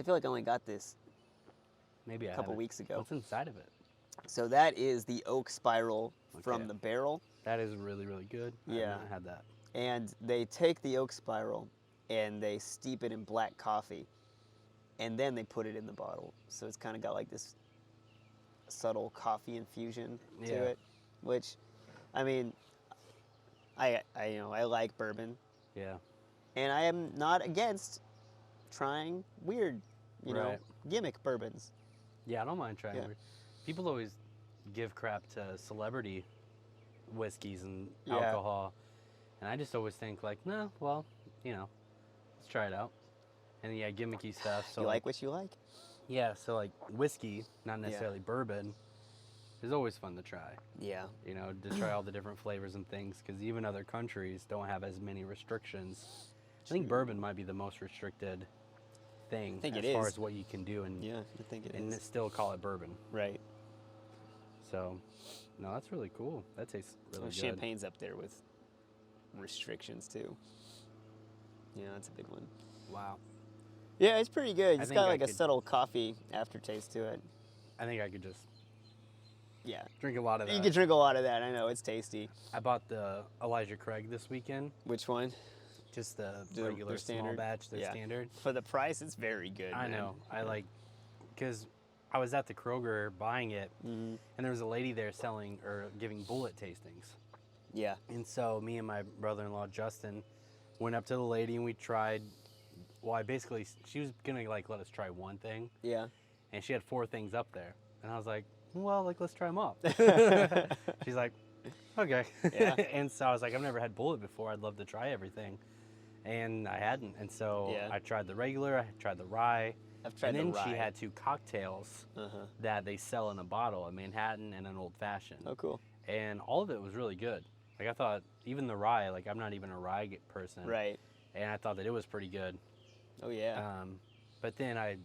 feel like I only got this Maybe a couple weeks ago. What's inside of it? So that is the oak spiral from the barrel. That is really, really good. Yeah. I have not had that. And they take the oak spiral and they steep it in black coffee, and then they put it in the bottle. So it's kind of got like this subtle coffee infusion to it, which, I mean, I like bourbon. Yeah. And I am not against trying weird, gimmick bourbons. Yeah, I don't mind trying weird. People always give crap to celebrity whiskeys and alcohol. And I just always think like, no, well, let's try it out. And gimmicky stuff. So you like what you like? Yeah, so like whiskey, not necessarily bourbon, is always fun to try. Yeah. To try all the different flavors and things, because even other countries don't have as many restrictions. I think bourbon might be the most restricted thing as far as what you can do. And, I think it is. And still call it bourbon. Right. So, no, that's really cool. That tastes really good. Champagne's up there with restrictions too. Yeah, that's a big one. Wow. Yeah, it's pretty good. It's got like a subtle coffee aftertaste to it. I think I could just Yeah. Drink a lot of that. You can drink a lot of that. I know. It's tasty. I bought the Elijah Craig this weekend. Which one? Just the regular small batch, the standard. For the price, it's very good. I know. I like, because I was at the Kroger buying it, and there was a lady there selling or giving bullet tastings. Yeah. And so me and my brother-in-law, Justin, went up to the lady and we tried, well, she was going to like let us try one thing. Yeah. And she had 4 things up there. And I was like, well, like, let's try them all. She's like, okay. Yeah. And so I was like, I've never had bullet before. I'd love to try everything. And I hadn't. And so I tried the regular, I tried the rye. I've tried the rye. And then she had 2 cocktails that they sell in a bottle, a Manhattan and an Old Fashioned. Oh, cool. And all of it was really good. Like, I thought, even the rye, like, I'm not even a rye person. Right. And I thought that it was pretty good. Oh, yeah. But then I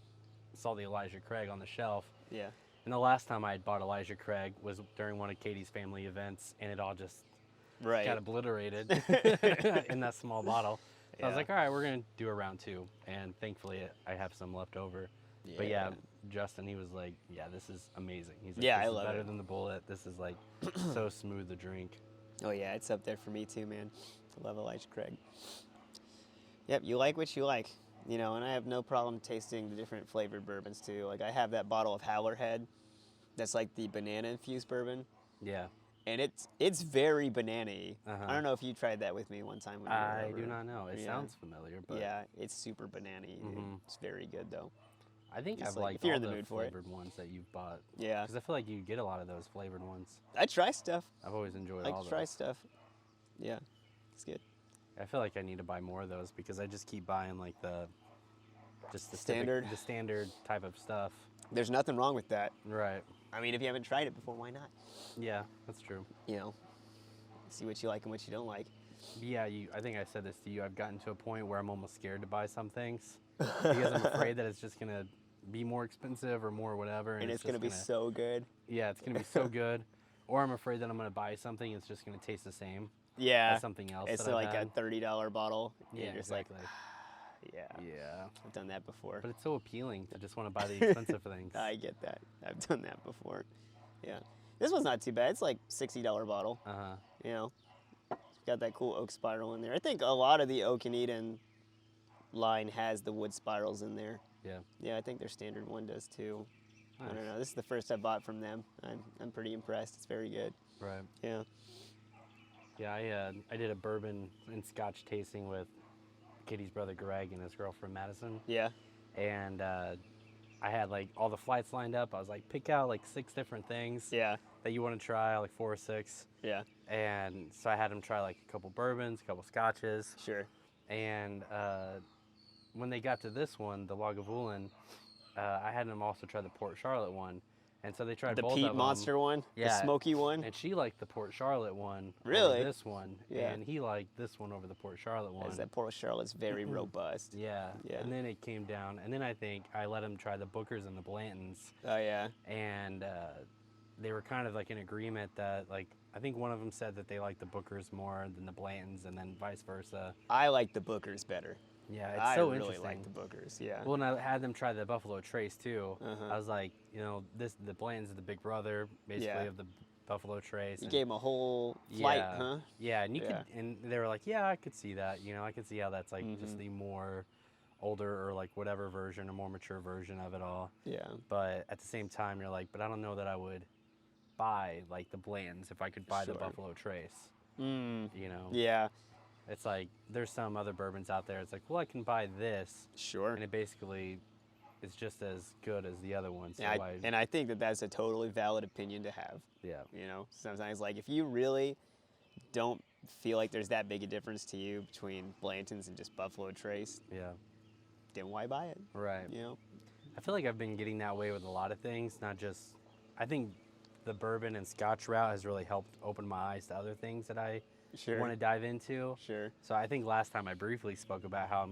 saw the Elijah Craig on the shelf. Yeah. And the last time I had bought Elijah Craig was during one of Katie's family events, and it all just got obliterated in that small bottle. So I was like, all right, we're going to do a round 2. And thankfully, I have some left over. Yeah. But yeah, Justin, he was like, yeah, this is amazing. He's like, this is better than the bullet. This is like so smooth to drink. Oh, yeah, it's up there for me too, man. I love Elijah Craig. Yep, you like what you like. You know, and I have no problem tasting the different flavored bourbons too. Like I have that bottle of Howler Head that's like the banana infused bourbon. Yeah. And it's very banana-y. I don't know if you tried that with me one time when you were over. I do not know. It sounds familiar, but yeah, it's super banana-y. It's very good though. I think I've liked all the flavored ones that you've bought. Yeah. Because I feel like you get a lot of those flavored ones. I try stuff. I've always enjoyed all those. I try stuff. Yeah, it's good. I feel like I need to buy more of those because I just keep buying like the standard type of stuff. There's nothing wrong with that. Right. I mean, if you haven't tried it before, why not? Yeah, that's true. You know, see what you like and what you don't like. Yeah, I think I said this to you. I've gotten to a point where I'm almost scared to buy some things because I'm afraid that it's just going to be more expensive or more whatever. And it's going to be so good. Yeah, it's going to be so good. Or I'm afraid that I'm going to buy something and it's just going to taste the same. Yeah. As something else. It's like a $30 bottle. Yeah, exactly. Yeah. Yeah. I've done that before. But it's so appealing. I just want to buy the expensive things. I get that. I've done that before. Yeah. This one's not too bad. It's like $60 bottle. You know, it's got that cool oak spiral in there. I think a lot of the Oak and Eden line has the wood spirals in there. Yeah. Yeah, I think their standard one does too. Nice. I don't know. This is the first I bought from them. I'm pretty impressed. It's very good. Right. Yeah. Yeah, I did a bourbon and scotch tasting with Katie's brother Greg and his girlfriend Madison. Yeah. And I had like all the flights lined up. I was like, pick out like 6 different things that you want to try, like 4 or 6. Yeah. And so I had them try like a couple bourbons, a couple scotches. Sure. And when they got to this one, the Lagavulin, I had them also try the Port Charlotte one. And so they tried both of them. The Peat Monster one? Yeah. The smoky one? And she liked the Port Charlotte one over this one. Yeah. And he liked this one over the Port Charlotte one. Because that Port Charlotte's very robust. Yeah. And then it came down. And then I think I let him try the Bookers and the Blantons. Oh, yeah. And they were kind of like in agreement that like I think one of them said that they like the Bookers more than the Blantons, and then vice versa. I like the Bookers better. Yeah, it's so interesting. interesting. I really like the Bookers, yeah. Well, and I had them try the Buffalo Trace, too. I was like, you know, the Blantons are the big brother, basically, of the Buffalo Trace. You gave them a whole flight, huh? Yeah, and you could, and they were like, yeah, I could see that. You know, I could see how that's like just the more older or like whatever version, or more mature version of it all. Yeah. But at the same time, you're like, but I don't know that I would buy like the Blantons if I could buy the Buffalo Trace. You know? Yeah. It's like, there's some other bourbons out there. It's like, well, I can buy this. Sure. And it basically is just as good as the other one. So and I think that that's a totally valid opinion to have. Yeah. You know, sometimes like if you really don't feel like there's that big a difference to you between Blanton's and just Buffalo Trace, then why buy it? Right. You know? I feel like I've been getting that way with a lot of things, not just, I think the bourbon and Scotch route has really helped open my eyes to other things that I want to dive into. Sure. So I think last time I briefly spoke about how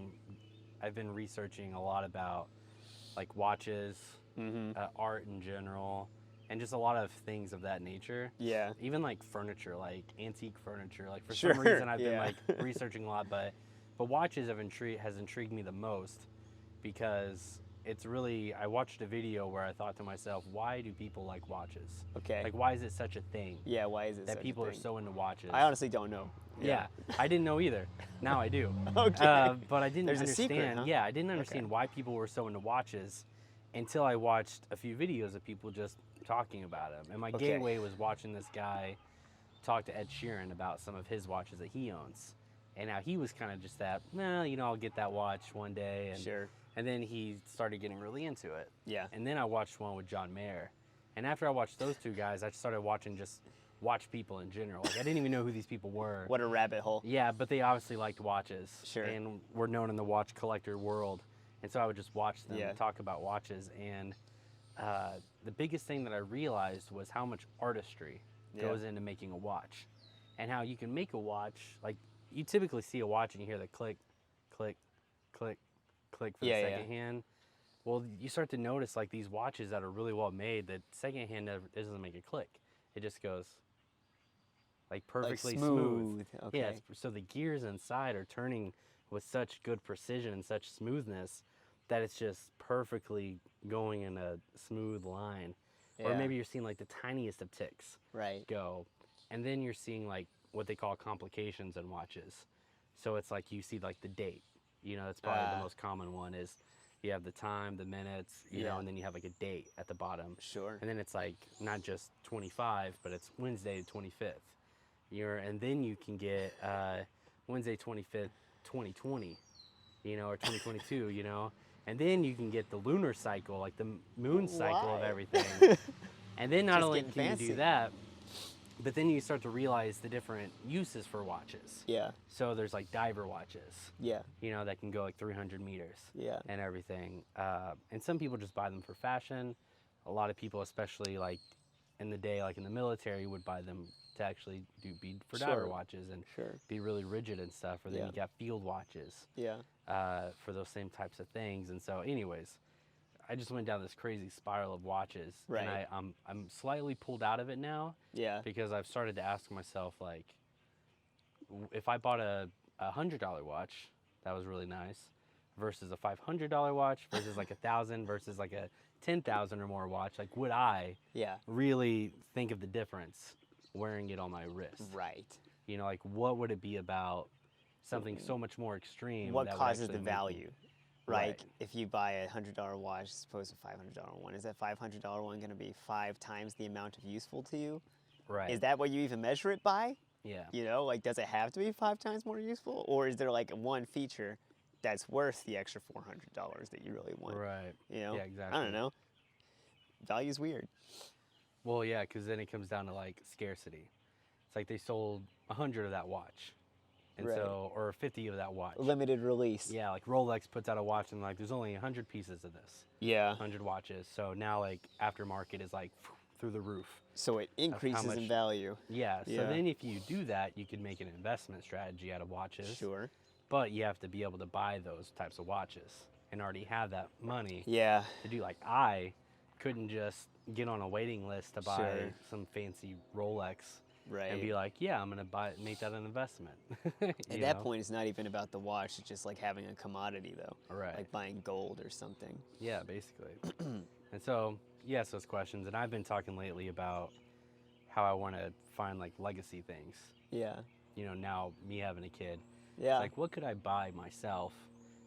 I've been researching a lot about like watches, art in general, and just a lot of things of that nature. Yeah. Even like furniture, like antique furniture. Like for some reason I've been like researching a lot, but watches has intrigued me the most, because it's really, I watched a video where I thought to myself, why do people like watches? Okay. Like, why is it such a thing? Yeah, why is it that such people a are thing? so into watches? I honestly don't know. Yeah, I didn't know either. Now I do. Okay. But I didn't understand. A secret, huh? Yeah, I didn't understand why people were so into watches until I watched a few videos of people just talking about them. And my gateway was watching this guy talk to Ed Sheeran about some of his watches that he owns. And now he was kind of just that, well, you know, I'll get that watch one day. And, and then he started getting really into it. Yeah. And then I watched one with John Mayer. And after I watched those two guys, I started watching just watch people in general. Like, I didn't even know who these people were. What a rabbit hole. Yeah, but they obviously liked watches. Sure. And were known in the watch collector world. And so I would just watch them talk about watches. And the biggest thing that I realized was how much artistry goes into making a watch. And how you can make a watch, like, you typically see a watch and you hear the click, click, click, click for the second hand. Well, you start to notice like these watches that are really well made, that second hand doesn't make a click. It just goes like perfectly like smooth. Okay. Yeah, so the gears inside are turning with such good precision and such smoothness that it's just perfectly going in a smooth line. Or maybe you're seeing like the tiniest of ticks go. And then you're seeing like what they call complications in watches. So it's like you see like the date. You know, that's probably the most common one is you have the time, the minutes, you know, and then you have like a date at the bottom. Sure. And then it's like not just 25, but it's Wednesday the 25th. And then you can get Wednesday 25th, 2020, you know, or 2022, you know. And then you can get the lunar cycle, like the moon cycle of everything. And then not only can you do that, but then you start to realize the different uses for watches. Yeah. So there's like diver watches. Yeah. You know, that can go like 300 meters. Yeah. And everything. And some people just buy them for fashion. A lot of people, especially like in the day, like in the military, would buy them to actually be for diver watches and be really rigid and stuff. Or then you got field watches. Yeah. For those same types of things. And so anyways, I just went down this crazy spiral of watches, and I'm slightly pulled out of it now. Yeah. Because I've started to ask myself, like, if I bought a $100 watch, that was really nice, versus a $500 watch, versus like $1,000, versus like a $10,000 or more watch, like, would I really think of the difference wearing it on my wrist? Right. You know, like, what would it be about something so much more extreme? What that would causes actually the make value? Like, if you buy a $100 watch as opposed to a $500 one, is that $500 one going to be 5 times the amount of useful to you? Right. Is that what you even measure it by? Yeah. You know, like, does it have to be 5 times more useful? Or is there, like, one feature that's worth the extra $400 that you really want? Right. You know? Yeah, exactly. I don't know. Value's weird. Well, yeah, because then it comes down to, like, scarcity. It's like they sold 100 of that watch. And so, or 50 of that watch. Limited release. Yeah, like Rolex puts out a watch and like there's only 100 pieces of this. Yeah. 100 watches. So now like aftermarket is like through the roof. So it increases in value. Yeah. So then if you do that, you can make an investment strategy out of watches. Sure. But you have to be able to buy those types of watches and already have that money. Yeah. To do, like, I couldn't just get on a waiting list to buy some fancy Rolex Right. And be like, yeah, I'm gonna make that an investment. At that point, it's not even about the watch. It's just like having a commodity, though. Right. Like buying gold or something. Yeah, basically. And so you asked those questions, and I've been talking lately about how I want to find like legacy things. Yeah. You know, now me having a kid. Yeah. It's like, what could I buy myself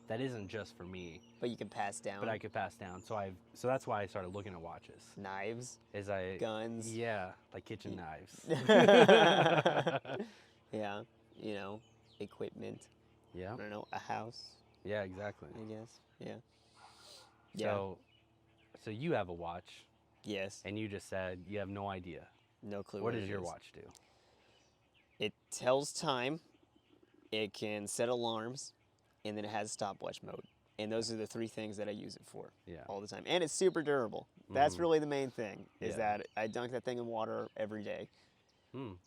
that isn't just for me? But you can pass down. But I could pass down. So that's why I started looking at watches. Knives. Guns. Yeah, like kitchen knives. Yeah. You know, equipment. Yeah. I don't know, a house. Yeah, exactly. I guess. Yeah. So you have a watch. Yes. And you just said you have no idea. No clue. What does your watch do? It tells time. It can set alarms, and then it has stopwatch mode. And those are the 3 things that I use it for all the time. And it's super durable. That's really the main thing, is that I dunk that thing in water every day,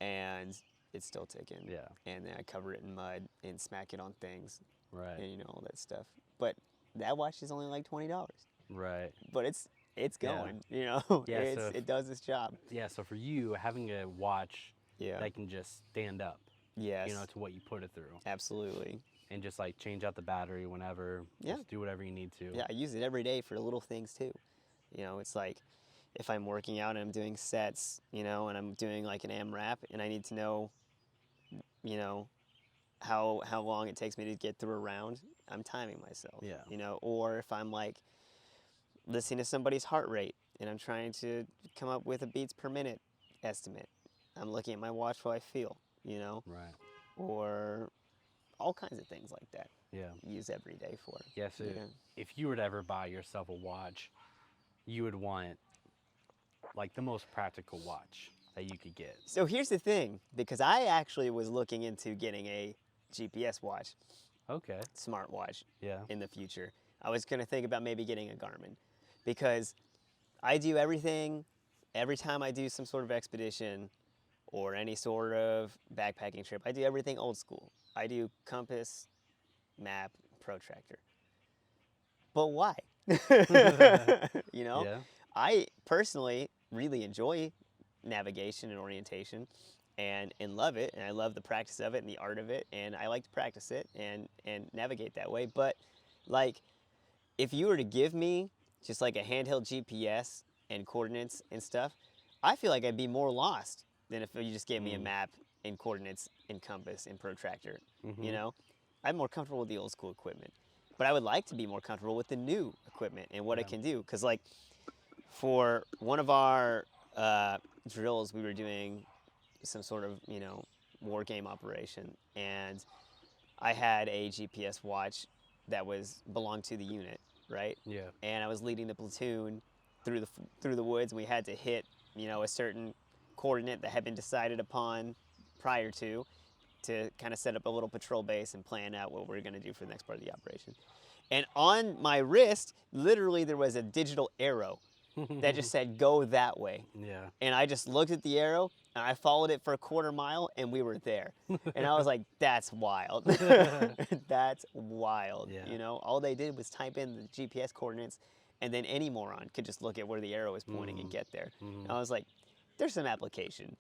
and it's still ticking. Yeah. And then I cover it in mud and smack it on things. Right. And, you know, all that stuff. But that watch is only like $20. Right. But it's going, you know. Yeah, it does its job. Yeah, so for you, having a watch that can just stand up, yes, you know, to what you put it through. Absolutely. And just like change out the battery whenever, just do whatever you need to. Yeah, I use it every day for little things too. You know, it's like if I'm working out and I'm doing sets, you know, and I'm doing like an AMRAP and I need to know, you know, how long it takes me to get through a round, I'm timing myself. Yeah. You know, or if I'm like listening to somebody's heart rate and I'm trying to come up with a beats per minute estimate, I'm looking at my watch while I feel, you know? Right. Or all kinds of things like that. Yeah. Use every day for. Yeah, so if you were to ever buy yourself a watch, you would want like the most practical watch that you could get. So here's the thing, because I actually was looking into getting a GPS watch. Okay. Smartwatch. Yeah. In the future. I was going to think about maybe getting a Garmin, because I do everything, every time I do some sort of expedition or any sort of backpacking trip, I do everything old school. I do compass, map, protractor. But why? You know? Yeah. I personally really enjoy navigation and orientation and love it, and I love the practice of it and the art of it, and I like to practice it and navigate that way. But like, if you were to give me just like a handheld GPS and coordinates and stuff, I feel like I'd be more lost than if you just gave me a map and coordinates and compass and protractor. You know, I'm more comfortable with the old school equipment, but I would like to be more comfortable with the new equipment and what it can do. Because like for one of our drills, we were doing some sort of, you know, war game operation, and I had a GPS watch that belonged to the unit, right? Yeah. And I was leading the platoon through the woods, and we had to hit, you know, a certain coordinate that had been decided upon prior to kind of set up a little patrol base and plan out what we're going to do for the next part of the operation. And on my wrist, literally there was a digital arrow that just said, go that way. Yeah. And I just looked at the arrow, and I followed it for a quarter mile, and we were there. And I was like, that's wild. That's wild. Yeah. You know, all they did was type in the GPS coordinates, and then any moron could just look at where the arrow is pointing and get there. And I was like, there's some application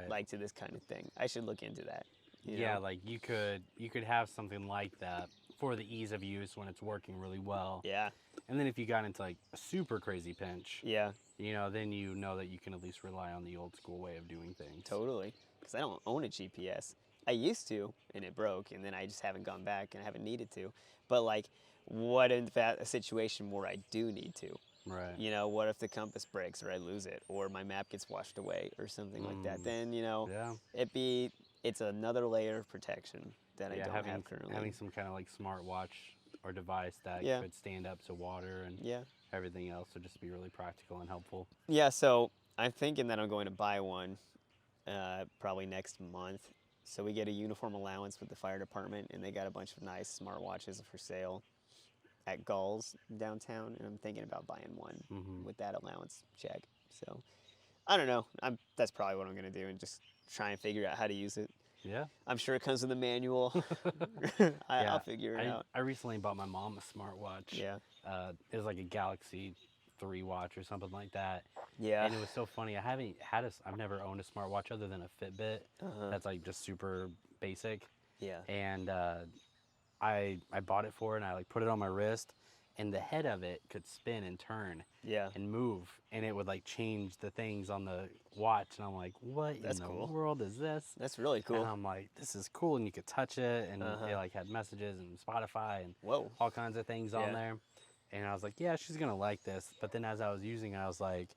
like to this kind of thing. I should look into that. You know? Like you could have something like that for the ease of use when it's working really well. Yeah. And then if you got into like a super crazy pinch, yeah, you know, then you know that you can at least rely on the old school way of doing things. Totally. Because I don't own a GPS. I used to, and it broke, and then I just haven't gone back, and I haven't needed to. But like, what if a situation where I do need to? Right. You know, what if the compass breaks, or I lose it, or my map gets washed away, or something like that? Then, you know, it's another layer of protection that I don't have currently. Having some kind of like smartwatch or device that could stand up to water and everything else would just be really practical and helpful. Yeah, so I'm thinking that I'm going to buy one probably next month. So we get a uniform allowance with the fire department, and they got a bunch of nice smartwatches for sale at Gulls downtown, and I'm thinking about buying one with that allowance check. So I don't know. That's probably what I'm going to do, and just try and figure out how to use it. Yeah. I'm sure it comes with a manual. I'll figure it out. I recently bought my mom a smartwatch. Yeah. It was like a Galaxy 3 watch or something like that. Yeah. And it was so funny. I've never owned a smartwatch other than a Fitbit. That's like just super basic. Yeah. And I bought it for it, and I like put it on my wrist, and the head of it could spin and turn and move, and it would like change the things on the watch, and I'm like, what That's in the cool. world is this? That's really cool. And I'm like, this is cool, and you could touch it, and it like had messages and Spotify and Whoa. all kinds of things on there. And I was like, yeah, she's gonna like this. But then as I was using it, I was like,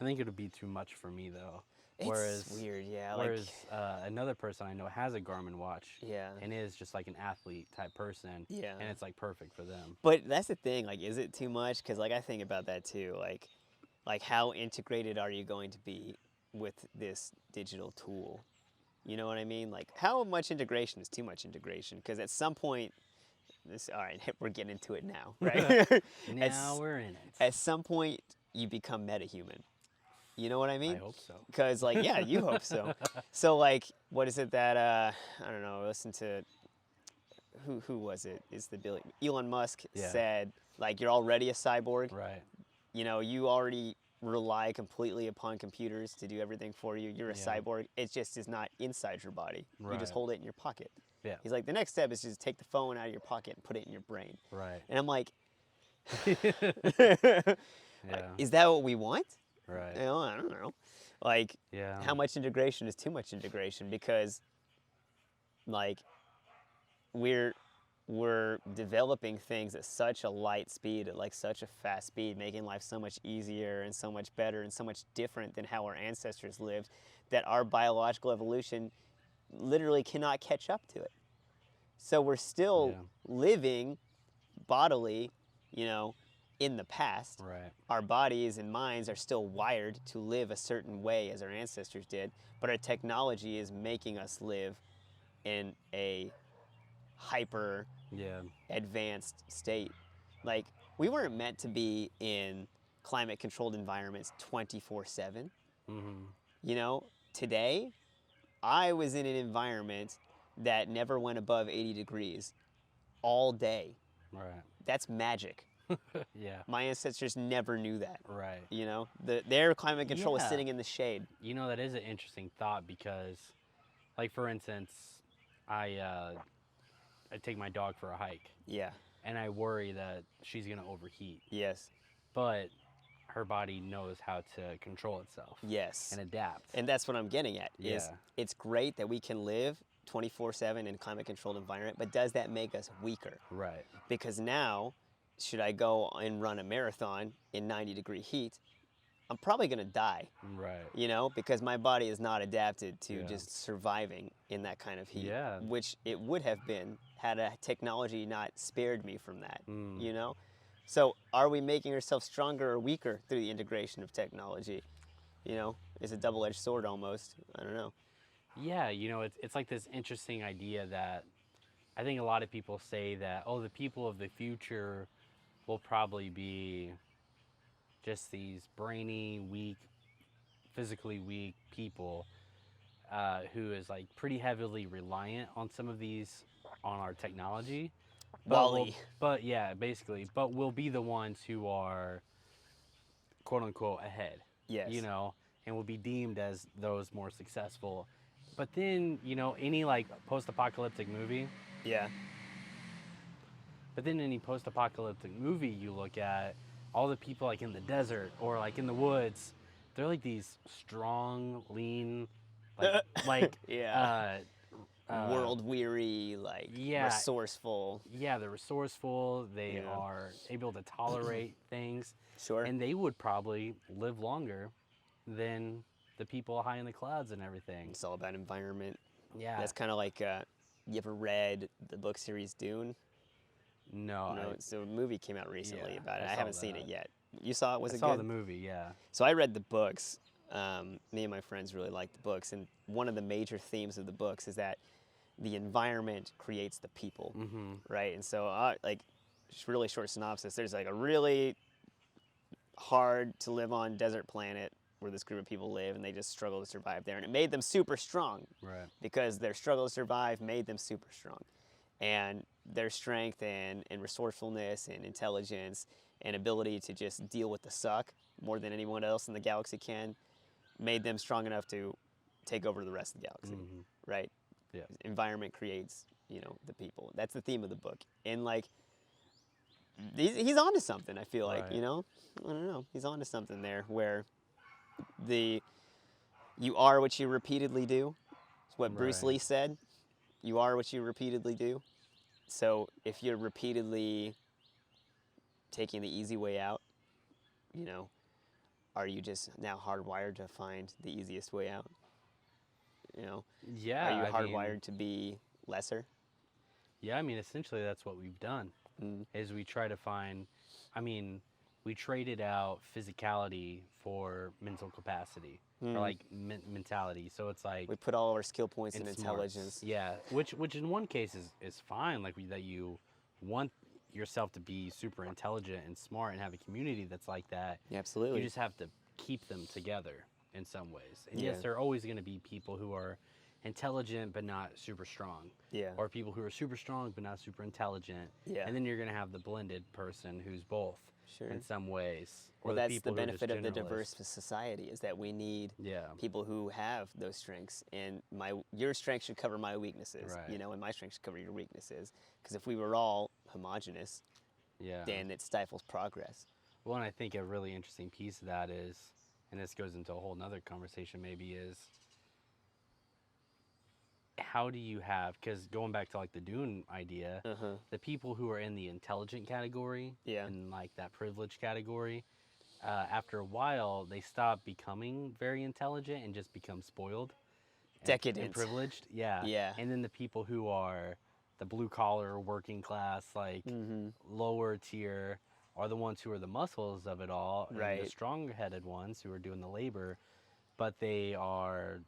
I think it would be too much for me though. It's weird, yeah. Whereas another person I know has a Garmin watch, Yeah. and is just like an athlete type person, Yeah. and it's like perfect for them. But that's the thing, like, is it too much? Because, like, I think about that too. Like, how integrated are you going to be with this digital tool? You know what I mean? Like, how much integration is too much integration? Because at some point, all right, we're getting into it now, right? Now we're in it. At some point, you become metahuman. You know what I mean? I hope so. Because, like, yeah, you hope so. So, like, what is it that, I don't know, listen to, who was it? It's the Elon Musk said, like, you're already a cyborg. Right. You know, you already rely completely upon computers to do everything for you. You're a cyborg. It just is not inside your body. Right. You just hold it in your pocket. Yeah. He's like, the next step is just take the phone out of your pocket and put it in your brain. Right. And I'm like, yeah. Is that what we want? Right. You know, I don't know. Like, how much integration is too much integration? Because, like, we're developing things at such a light speed, at like such a fast speed, making life so much easier and so much better and so much different than how our ancestors lived, that our biological evolution literally cannot catch up to it. So we're still living bodily, you know, in the past. Right. Our bodies and minds are still wired to live a certain way as our ancestors did, but our technology is making us live in a hyper advanced state. Like, we weren't meant to be in climate controlled environments 24/7. You know, today I was in an environment that never went above 80 degrees all day. Right. That's magic. Yeah. My ancestors never knew that. Right. You know, their climate control was sitting in the shade. You know, that is an interesting thought because, like, for instance, I take my dog for a hike. Yeah. And I worry that she's going to overheat. Yes. But her body knows how to control itself. Yes. And adapt. And that's what I'm getting at. Is it's great that we can live 24/7 in a climate-controlled environment, but does that make us weaker? Right. Because now, should I go and run a marathon in 90-degree heat, I'm probably going to die. Right. You know, because my body is not adapted to just surviving in that kind of heat. Yeah. Which it would have been had a technology not spared me from that. You know? So are we making ourselves stronger or weaker through the integration of technology? You know, it's a double-edged sword almost. I don't know. Yeah, you know, it's like this interesting idea that I think a lot of people say that, oh, the people of the future will probably be just these brainy, weak, physically weak people who is like pretty heavily reliant on some of these, on our technology. But yeah, basically. But we'll be the ones who are, quote unquote, ahead. Yes. You know, and will be deemed as those more successful. But then, you know, any like post-apocalyptic movie. Yeah. But then any post-apocalyptic movie you look at, all the people like in the desert or like in the woods, they're like these strong, lean, like world weary, like resourceful. Yeah, they're resourceful. They are able to tolerate things. Sure. And they would probably live longer than the people high in the clouds and everything. It's all about environment. Yeah. That's kind of like, you ever read the book series Dune? No. So a movie came out recently about it. I haven't seen it yet. You saw it? Was it good? I saw the movie, yeah. So I read the books. Me and my friends really liked the books, and one of the major themes of the books is that the environment creates the people, right? And so, like, just really short synopsis. There's like a really hard to live on desert planet where this group of people live, and they just struggle to survive there, and it made them super strong, right? Because their struggle to survive made them super strong, and their strength and resourcefulness and intelligence and ability to just deal with the suck more than anyone else in the galaxy can, made them strong enough to take over the rest of the galaxy, right? Yeah. Environment creates, the people. That's the theme of the book. And like, he's onto something, I feel like, Right. I don't know. He's onto something there where you are what you repeatedly do. It's what Bruce Lee said. You are what you repeatedly do. So if you're repeatedly taking the easy way out, are you just now hardwired to find the easiest way out? Yeah. Are you hardwired to be lesser? Yeah, I mean, essentially that's what we've done. Is we try to find, we traded out physicality for mental capacity or like mentality. So it's like we put all our skill points in smarts. intelligence. Yeah, which in one case is fine, like that you want yourself to be super intelligent and smart and have a community that's like that. Yeah, absolutely. You just have to keep them together in some ways. And yes, there are always going to be people who are intelligent but not super strong. Yeah. Or people who are super strong but not super intelligent. Yeah. And then you're going to have the blended person who's both in some ways. Well, that's the benefit of the diverse society, is that we need people who have those strengths. And your strengths should cover my weaknesses, and my strengths should cover your weaknesses. Because if we were all homogenous, then it stifles progress. Well, and I think a really interesting piece of that is, and this goes into a whole nother conversation maybe, is how do you have, because going back to like the Dune idea, the people who are in the intelligent category and like that privileged category, after a while they stop becoming very intelligent and just become spoiled, decadent, and privileged. Yeah. And then the people who are the blue collar, working class, like lower tier, are the ones who are the muscles of it all, and the strong headed ones who are doing the labor, but they are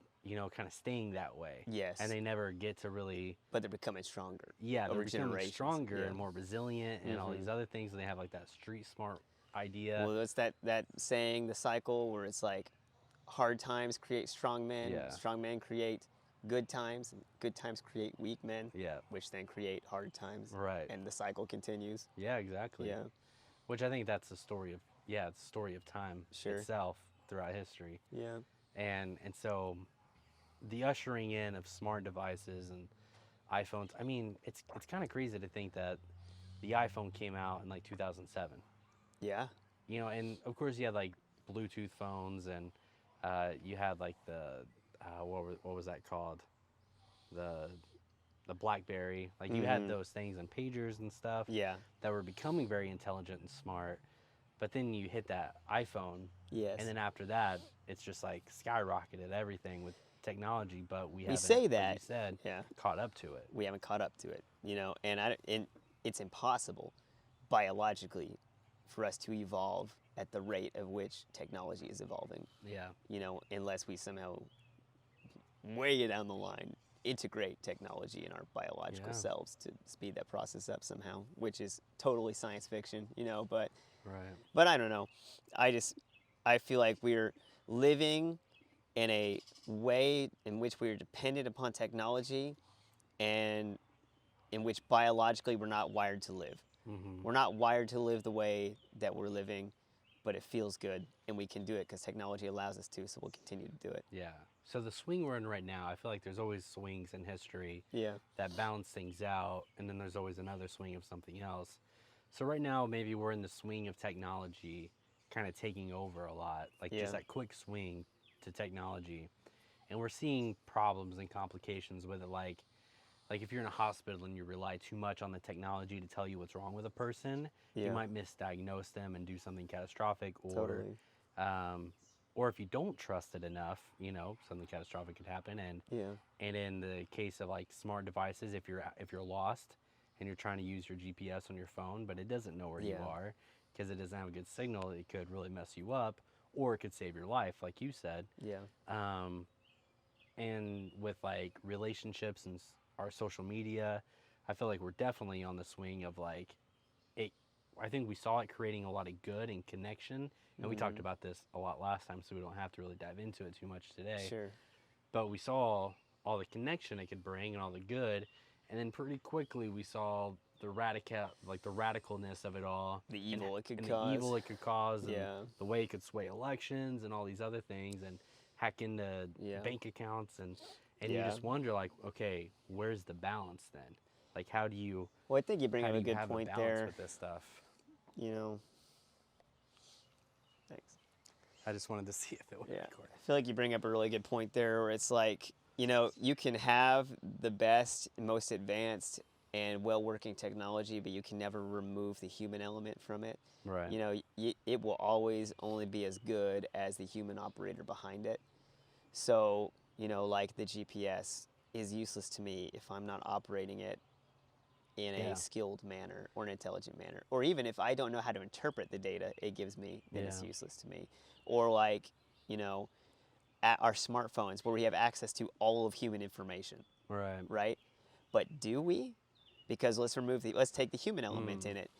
kind of staying that way. Yes. And they never get to really... But they're becoming stronger. Yeah, they're becoming stronger and more resilient and all these other things, and they have like that street smart idea. Well, it's that saying, the cycle, where it's like hard times create strong men, strong men create good times, and good times create weak men, which then create hard times. Right. And the cycle continues. Yeah, exactly. Yeah. Which I think that's the story of, it's the story of time itself throughout history. Yeah. And so the ushering in of smart devices and iPhones, I mean, it's kind of crazy to think that the iPhone came out in like 2007. Yeah. And of course you had like Bluetooth phones, and you had like the what was that called? The BlackBerry. Like you had those things and pagers and stuff that were becoming very intelligent and smart. But then you hit that iPhone. Yes. And then after that, it's just like skyrocketed everything with technology, but we haven't, say that, like you said, caught up to it. We haven't caught up to it, and it's impossible biologically for us to evolve at the rate of which technology is evolving. Yeah. Unless we somehow, way down the line, integrate technology in our biological selves to speed that process up somehow, which is totally science fiction, but but I don't know. I feel like we're living in a way in which we're dependent upon technology, and in which biologically we're not wired to live. We're not wired to live the way that we're living, but it feels good, and we can do it because technology allows us to, so we'll continue to do it. Yeah. So the swing we're in right now, I feel like there's always swings in history that balance things out, and then there's always another swing of something else. So right now, maybe we're in the swing of technology kind of taking over a lot, like just that quick swing to technology. And we're seeing problems and complications with it, like if you're in a hospital and you rely too much on the technology to tell you what's wrong with a person, you might misdiagnose them and do something catastrophic, or or if you don't trust it enough, something catastrophic could happen. And in the case of like smart devices, if you're lost and you're trying to use your GPS on your phone, but it doesn't know where you are because it doesn't have a good signal, it could really mess you up, or it could save your life, like you said. And with like relationships and our social media, I feel like we're definitely on the swing of like it. I think we saw it creating a lot of good and connection, and we talked about this a lot last time, so we don't have to really dive into it too much today. Sure. But we saw all the connection it could bring and all the good, and then pretty quickly we saw the radicalness of it all, the evil it could and cause, the evil it could cause, and yeah, the way it could sway elections and all these other things, and hack into bank accounts, and you just wonder, like, okay, where's the balance then? Like, how do you? Well, I think you bring up a good have point a balance there with this stuff. You know, thanks. I just wanted to see if it would record. I feel like you bring up a really good point there, where it's like, you know, you can have the best, most advanced, and well-working technology, but you can never remove the human element from it. Right. You know, it will always only be as good as the human operator behind it. So, you know, like the GPS is useless to me if I'm not operating it in a skilled manner or an intelligent manner. Or even if I don't know how to interpret the data it gives me, then it's useless to me. Or like, you know, at our smartphones where we have access to all of human information. Right. Right? But do we? Because let's take the human element in it.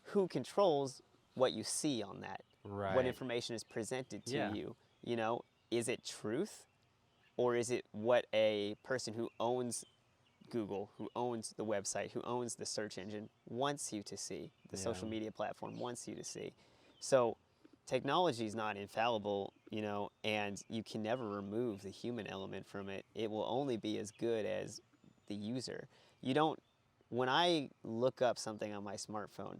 Who controls what you see on that? Right. What information is presented to you? You know, is it truth? Or is it what a person who owns Google, who owns the website, who owns the search engine, wants you to see, the social media platform wants you to see? So technology is not infallible, you know, and you can never remove the human element from it. It will only be as good as the user. When I look up something on my smartphone,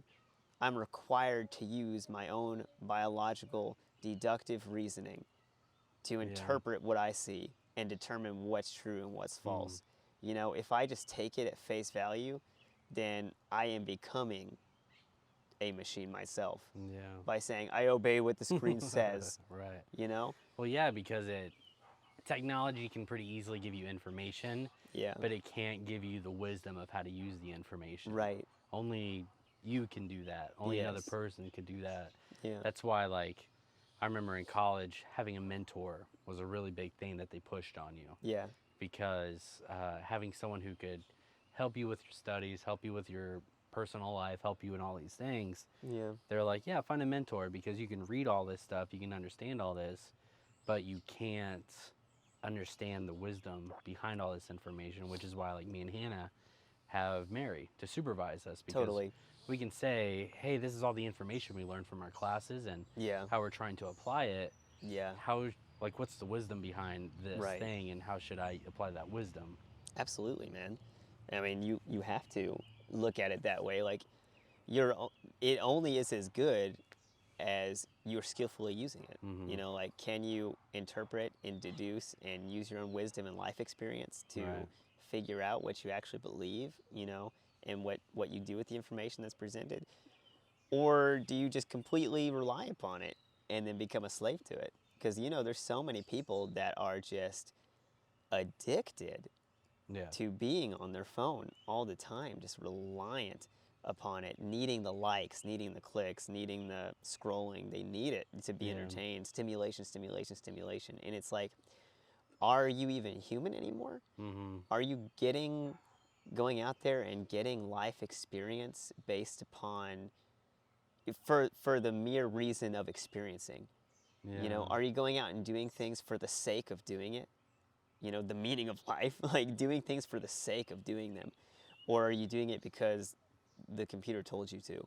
I'm required to use my own biological deductive reasoning to interpret what I see and determine what's true and what's false. You know, if I just take it at face value, then I am becoming a machine myself by saying I obey what the screen says. Right. You know? Well, yeah, because technology can pretty easily give you information, but it can't give you the wisdom of how to use the information. Right. Only you can do that. Only another person could do that. Yeah. That's why, like, I remember in college, having a mentor was a really big thing that they pushed on you. Yeah. Because having someone who could help you with your studies, help you with your personal life, help you in all these things. Yeah. They're like, yeah, find a mentor, because you can read all this stuff, you can understand all this, but you can't understand the wisdom behind all this information, which is why, like, me and Hannah have Mary to supervise us, because we can say, hey, this is all the information we learned from our classes and how we're trying to apply it. Yeah. Like, what's the wisdom behind this thing, and how should I apply that wisdom? Absolutely, man. I mean, you have to look at it that way. Like, it only is as good as you're skillfully using it. You know, like, can you interpret and deduce and use your own wisdom and life experience to figure out what you actually believe, you know, and what you do with the information that's presented? Or do you just completely rely upon it and then become a slave to it? Because, you know, there's so many people that are just addicted to being on their phone all the time, just reliant upon it, needing the likes, needing the clicks, needing the scrolling. They need it to be entertained. Stimulation, stimulation, stimulation. And it's like, are you even human anymore? Are you going out there and getting life experience based upon, for the mere reason of experiencing? You know, are you going out and doing things for the sake of doing it? You know, the meaning of life, like doing things for the sake of doing them. Or are you doing it because the computer told you to?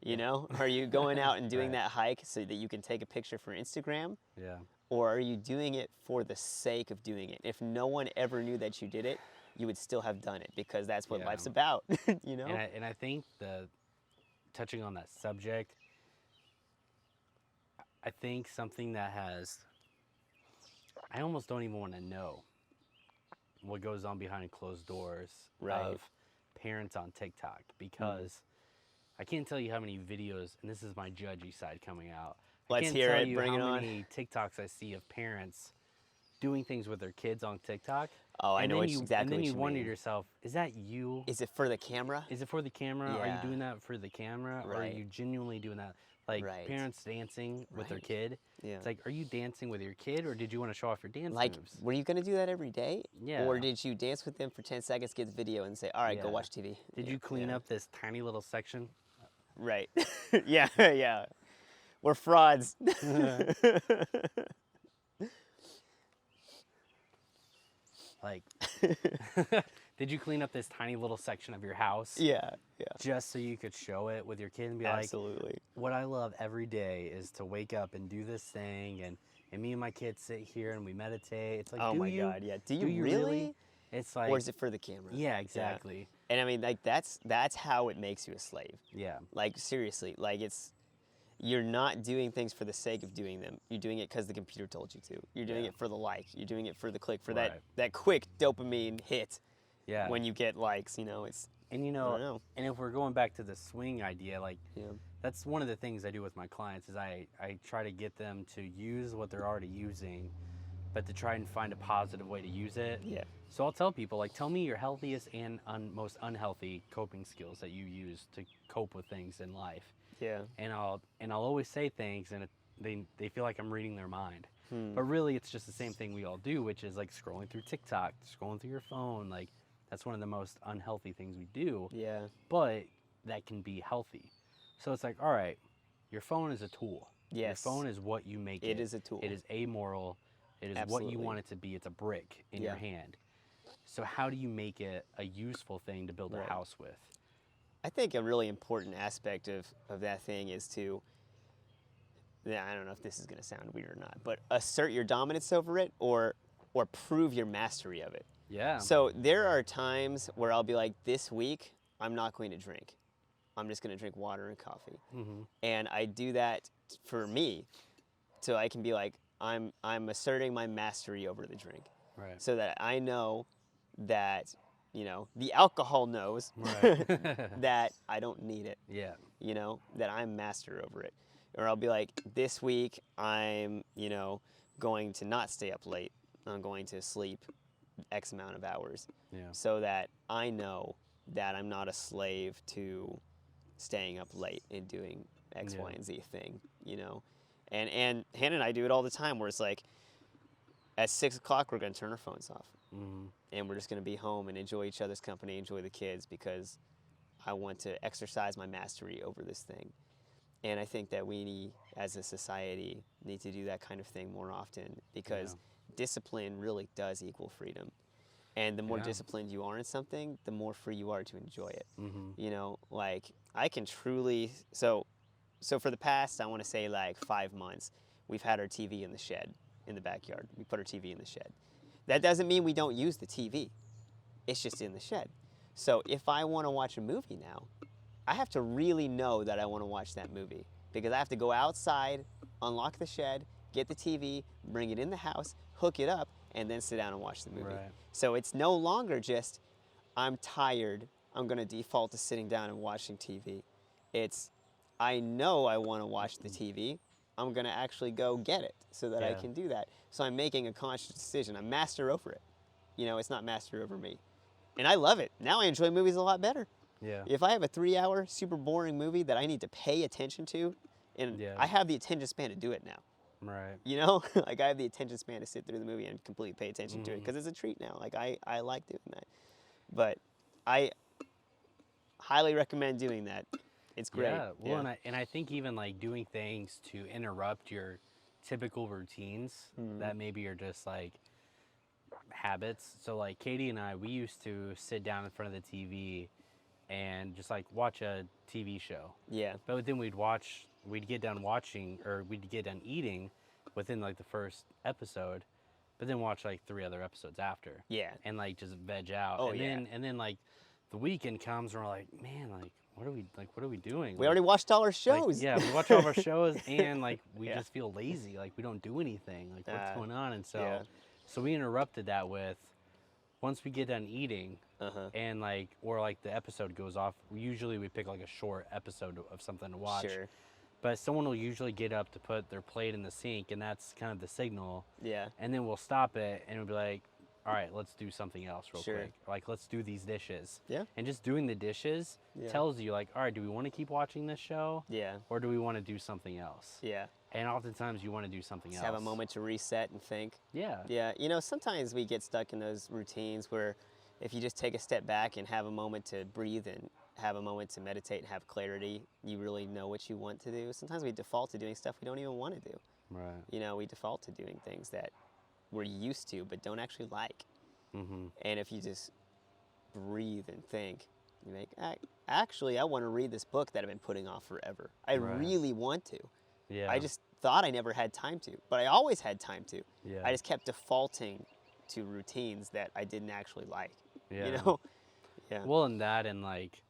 You know, are you going out and doing that hike so that you can take a picture for Instagram? Yeah. Or are you doing it for the sake of doing it? If no one ever knew that you did it, you would still have done it, because that's what life's about, you know? And I think touching on that subject, I think something that I almost don't even want to know what goes on behind closed doors of parents on TikTok, because I can't tell you how many videos, and this is my judgy side coming out. Let's hear it. Bring it on. How many TikToks I see of parents doing things with their kids on TikTok. Oh, I know exactly what you mean. And then you wonder to yourself, is that you? Is it for the camera? Is it for the camera? Yeah. Are you doing that for the camera? Or are you genuinely doing that? Like parents dancing with their kid. Yeah. It's like, are you dancing with your kid, or did you want to show off your dance moves? Were you going to do that every day? Yeah. Or did you dance with them for 10 seconds, get the video, and say, all right, go watch TV? Did you clean up this tiny little section? Right. Yeah. We're frauds. Like, Did you clean up this tiny little section of your house? Yeah. Just so you could show it with your kid and be Absolutely. like, what I love every day is to wake up and do this thing, and me and my kids sit here and we meditate. It's like, oh my God, yeah. Do you really? It's like, or is it for the camera? Yeah, exactly. Yeah. And I mean, like that's how it makes you a slave. Yeah. Like seriously, like you're not doing things for the sake of doing them. You're doing it because the computer told you to. You're doing it for the like. You're doing it for the click, for that quick dopamine hit. Yeah. When you get likes, it's. And I don't know. and if we're going back to the swing idea, like that's one of the things I do with my clients is I try to get them to use what they're already using, but to try and find a positive way to use it. Yeah. So I'll tell people, like, tell me your healthiest and most unhealthy coping skills that you use to cope with things in life. Yeah. And I'll always say things, and they feel like I'm reading their mind. But really, it's just the same thing we all do, which is like scrolling through TikTok, scrolling through your phone. Like, that's one of the most unhealthy things we do. Yeah. But that can be healthy. So it's like, all right, your phone is a tool. Yes. Your phone is what you make it. It is a tool. It is amoral. It is what you want it to be. It's a brick in your hand. So how do you make it a useful thing to build a house with? I think a really important aspect of that thing is to, I don't know if this is going to sound weird or not, but assert your dominance over it or prove your mastery of it. Yeah. So there are times where I'll be like, this week, I'm not going to drink. I'm just going to drink water and coffee. Mm-hmm. And I do that for me, so I can be like, I'm asserting my mastery over the drink. Right. So that I know that, the alcohol knows that I don't need it. Yeah. That I'm master over it. Or I'll be like, this week, I'm, going to not stay up late. I'm going to sleep X amount of hours. Yeah. So that I know that I'm not a slave to staying up late and doing X, Y, and Z thing, And Hannah and I do it all the time where it's like, at 6 o'clock, we're going to turn our phones off. Mm-hmm. And we're just going to be home and enjoy each other's company, enjoy the kids, because I want to exercise my mastery over this thing. And I think that we, as a society, need to do that kind of thing more often, because discipline really does equal freedom. And the more disciplined you are in something, the more free you are to enjoy it. Mm-hmm. Like I can truly, so for the past, I want to say like 5 months, we've had our TV in the shed, in the backyard. We put our TV in the shed. That doesn't mean we don't use the TV. It's just in the shed. So if I want to watch a movie now, I have to really know that I want to watch that movie, because I have to go outside, unlock the shed, get the TV, bring it in the house, hook it up, and then sit down and watch the movie. Right. So it's no longer just, I'm tired, I'm going to default to sitting down and watching TV. It's, I know I want to watch the TV, I'm going to actually go get it so that I can do that. So I'm making a conscious decision. I'm master over it. It's not master over me. And I love it. Now I enjoy movies a lot better. Yeah. If I have a 3-hour, super boring movie that I need to pay attention to, and I have the attention span to do it now. Right. Like I have the attention span to sit through the movie and completely pay attention to it, because it's a treat now. Like I like doing that. But I highly recommend doing that. It's great. Yeah. Well, and I think even like doing things to interrupt your typical routines that maybe are just like habits. So like Katie and I, we used to sit down in front of the TV and just like watch a TV show. Yeah. But then we'd get done watching, or we'd get done eating within like the first episode, but then watch like 3 other episodes after. Yeah. And like just veg out. Oh, and then like the weekend comes and we're like, man, like what are we doing? We already watched all our shows. Like, we watch all of our shows, and like we just feel lazy, like we don't do anything. Like what's going on? And so so we interrupted that with, once we get done eating, and like, or like the episode goes off, we pick like a short episode of something to watch. Sure. But someone will usually get up to put their plate in the sink, and that's kind of the signal. Yeah. And then we'll stop it, and we'll be like, all right, let's do something else real quick. Like, let's do these dishes. Yeah. And just doing the dishes tells you, like, all right, do we want to keep watching this show? Yeah. Or do we want to do something else? Yeah. And oftentimes you want to do something else. Have a moment to reset and think. Yeah. Yeah. Sometimes we get stuck in those routines where if you just take a step back and have a moment to breathe and have a moment to meditate and have clarity, you really know what you want to do. Sometimes we default to doing stuff we don't even want to do. Right. We default to doing things that we're used to but don't actually like. And if you just breathe and think. You make, actually, I want to read this book that I've been putting off forever. I Right. really want to. Yeah. I just thought I never had time to, but I always had time to. Yeah. I just kept defaulting to routines that I didn't actually like. Yeah. You know? Yeah. Well, and that, and like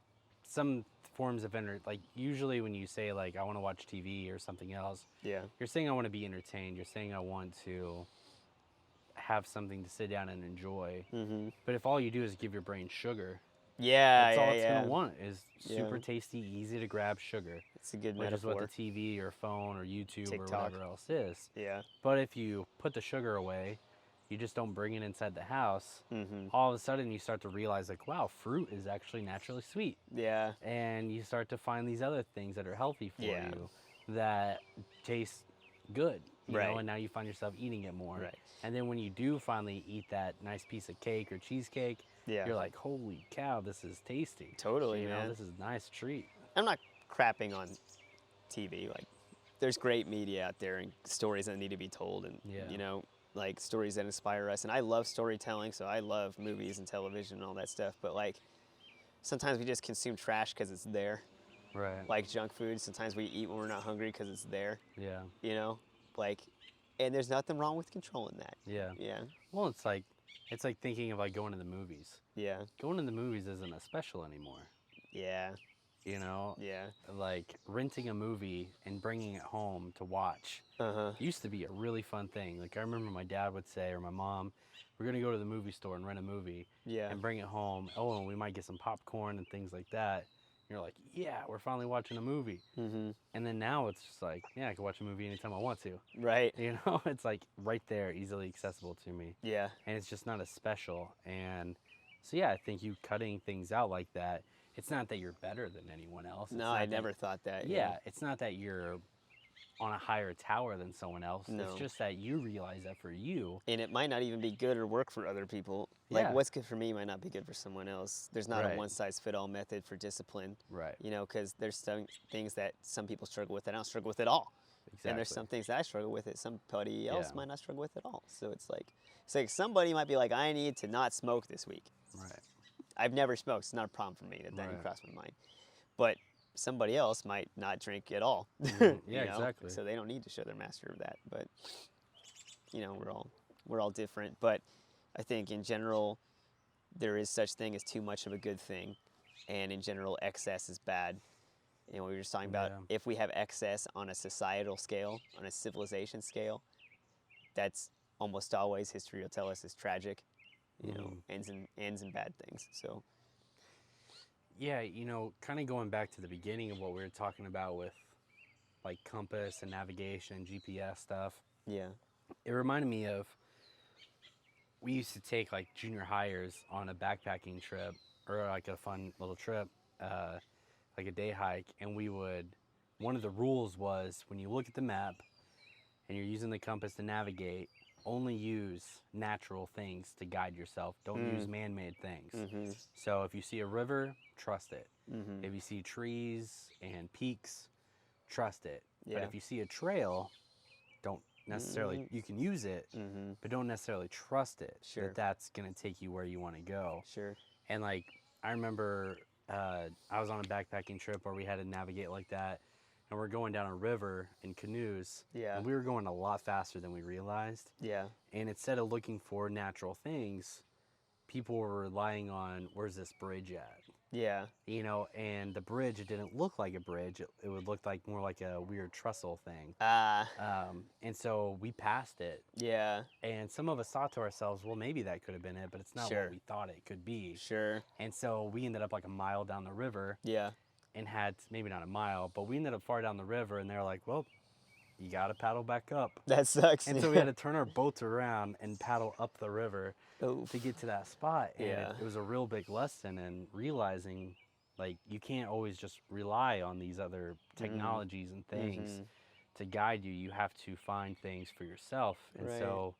some forms of like usually when you say like I want to watch TV or something else, Yeah. you're saying I want to be entertained. You're saying I want to have something to sit down and enjoy. Mm-hmm. But if all you do is give your brain sugar, Yeah, that's all it's yeah. gonna want is super Yeah. tasty, easy to grab sugar. It's a good Which is metaphor. what the TV or phone or YouTube TikTok. or whatever else is. Yeah. But if you put the sugar away, you just don't bring it inside the house, Mm-hmm. all of a sudden you start to realize like, wow, fruit is actually naturally sweet. Yeah. And you start to find these other things that are healthy for Yeah. you that taste good, you Right. know, and now you find yourself eating it more. Right. And then when you do finally eat that nice piece of cake or cheesecake, Yeah. you're like, holy cow, this is tasty. Totally, you know, man. this is a nice treat. I'm not crapping on TV. Like, there's great media out there and stories that need to be told, and Yeah. you know, like stories that inspire us. And I love storytelling, so I love movies and television and all that stuff. But like, sometimes we just consume trash because it's there. Right. Like junk food. Sometimes we eat when we're not hungry because it's there. Yeah. You know, like, and there's nothing wrong with controlling that. Yeah. Yeah. Well, it's like thinking of like going to the movies. Yeah. Going to the movies isn't as special anymore. Yeah. You know, Yeah. like renting a movie and bringing it home to watch Uh-huh. used to be a really fun thing. Like I remember my dad would say, or my mom, we're gonna go to the movie store and rent a movie Yeah. and bring it home. Oh, and we might get some popcorn and things like that. And you're like, yeah, we're finally watching a movie. Mm-hmm. And then now it's just like, yeah, I can watch a movie anytime I want to. Right. You know, it's like right there, easily accessible to me. Yeah. And it's just not as special. And so yeah, I think you cutting things out like that, it's not that you're better than anyone else. No, I never thought that. Yeah, it's not that you're on a higher tower than someone else. No. It's just that you realize that for you. And it might not even be good or work for other people. Like Yeah. what's good for me might not be good for someone else. There's not Right. a one-size-fit-all method for discipline. Right. You know, because there's some things that some people struggle with that I don't struggle with at all. Exactly. And there's some things that I struggle with that somebody else Yeah. might not struggle with at all. So it's like somebody might be like, I need to not smoke this week. Right. I've never smoked. It's not a problem for me. That didn't Right. cross my mind. But somebody else might not drink at all. Mhm. you Yeah, know? exactly. So they don't need to show their master of that. But you know, we're all different. But I think in general, there is such thing as too much of a good thing, and in general, excess is bad. And we were just talking about Yeah. if we have excess on a societal scale, on a civilization scale, that's almost always history will tell us is tragic. You know, ends in bad things. So Yeah, you know, kind of going back to the beginning of what we were talking about with like compass and navigation, GPS stuff. yeah, It reminded me of we used to take like junior hires on a backpacking trip or like a fun little trip, like a day hike, and one of the rules was when you look at the map and you're using the compass to navigate, only use natural things to guide yourself. Don't use man-made things. mm-hmm, So if you see a river, trust it. mm-hmm, If you see trees and peaks, trust it. But yeah, if you see a trail, don't necessarily, you can use it, mm-hmm, but don't necessarily trust it. Sure. That that's going to take you where you want to go. sure, And like, I remember I was on a backpacking trip where we had to navigate like that. And we're going down a river in canoes. yeah, And we were going a lot faster than we realized. yeah, And instead of looking for natural things, people were relying on, where's this bridge at? yeah, You know, and the bridge, it didn't look like a bridge. It would look like more like a weird trestle thing. And so we passed it. yeah, And some of us thought to ourselves, well, maybe that could have been it, but it's not Sure. what we thought it could be. sure, And so we ended up like a mile down the river yeah, and had, maybe not a mile, but we ended up far down the river and they're like, well, you got to paddle back up. that sucks. And so we had to turn our boats around and paddle up the river Oof. to get to that spot. And Yeah. it was a real big lesson in realizing like you can't always just rely on these other technologies and things Mhm. to guide you. You have to find things for yourself. And Right. so,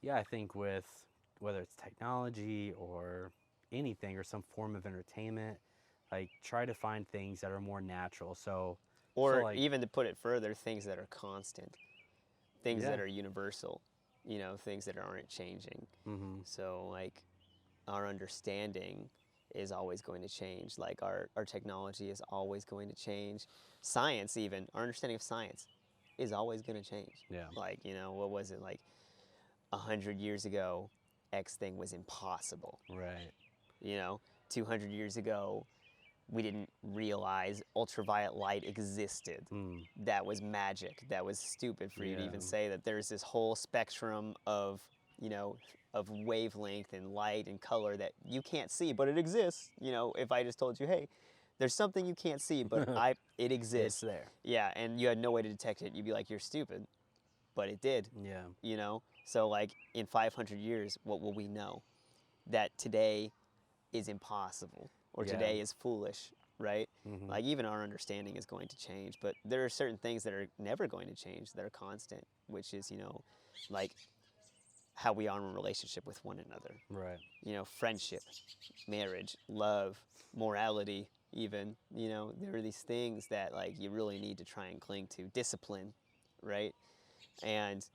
yeah, I think with whether it's technology or anything or some form of entertainment, like try to find things that are more natural. So, Or like- even to put it further, things that are constant, things that Yeah. are universal, you know, things that aren't changing. mhm, So like our understanding is always going to change. Like our technology is always going to change. Science, even our understanding of science, is always going to change. Yeah. Like, you know, what was it, like 100 years ago, X thing was impossible. Right. You know, 200 years ago, we didn't realize ultraviolet light existed. That was magic. That was stupid for you to even say that there's this whole spectrum of, you know, of wavelength and light and color that you can't see, but it exists. You know, if I just told you, hey, there's something you can't see, but it exists. It's there. Yeah, and you had no way to detect it. You'd be like, you're stupid. But it did. Yeah. You know? So, like, in 500 years, what will we know? That today is impossible, or today is foolish, right? Like, even our understanding is going to change, but there are certain things that are never going to change, that are constant, which is, you know, like how we are in a relationship with one another. Right. You know, friendship, marriage, love, morality, even, you know, there are these things that, like, you really need to try and cling to. Discipline, right? And,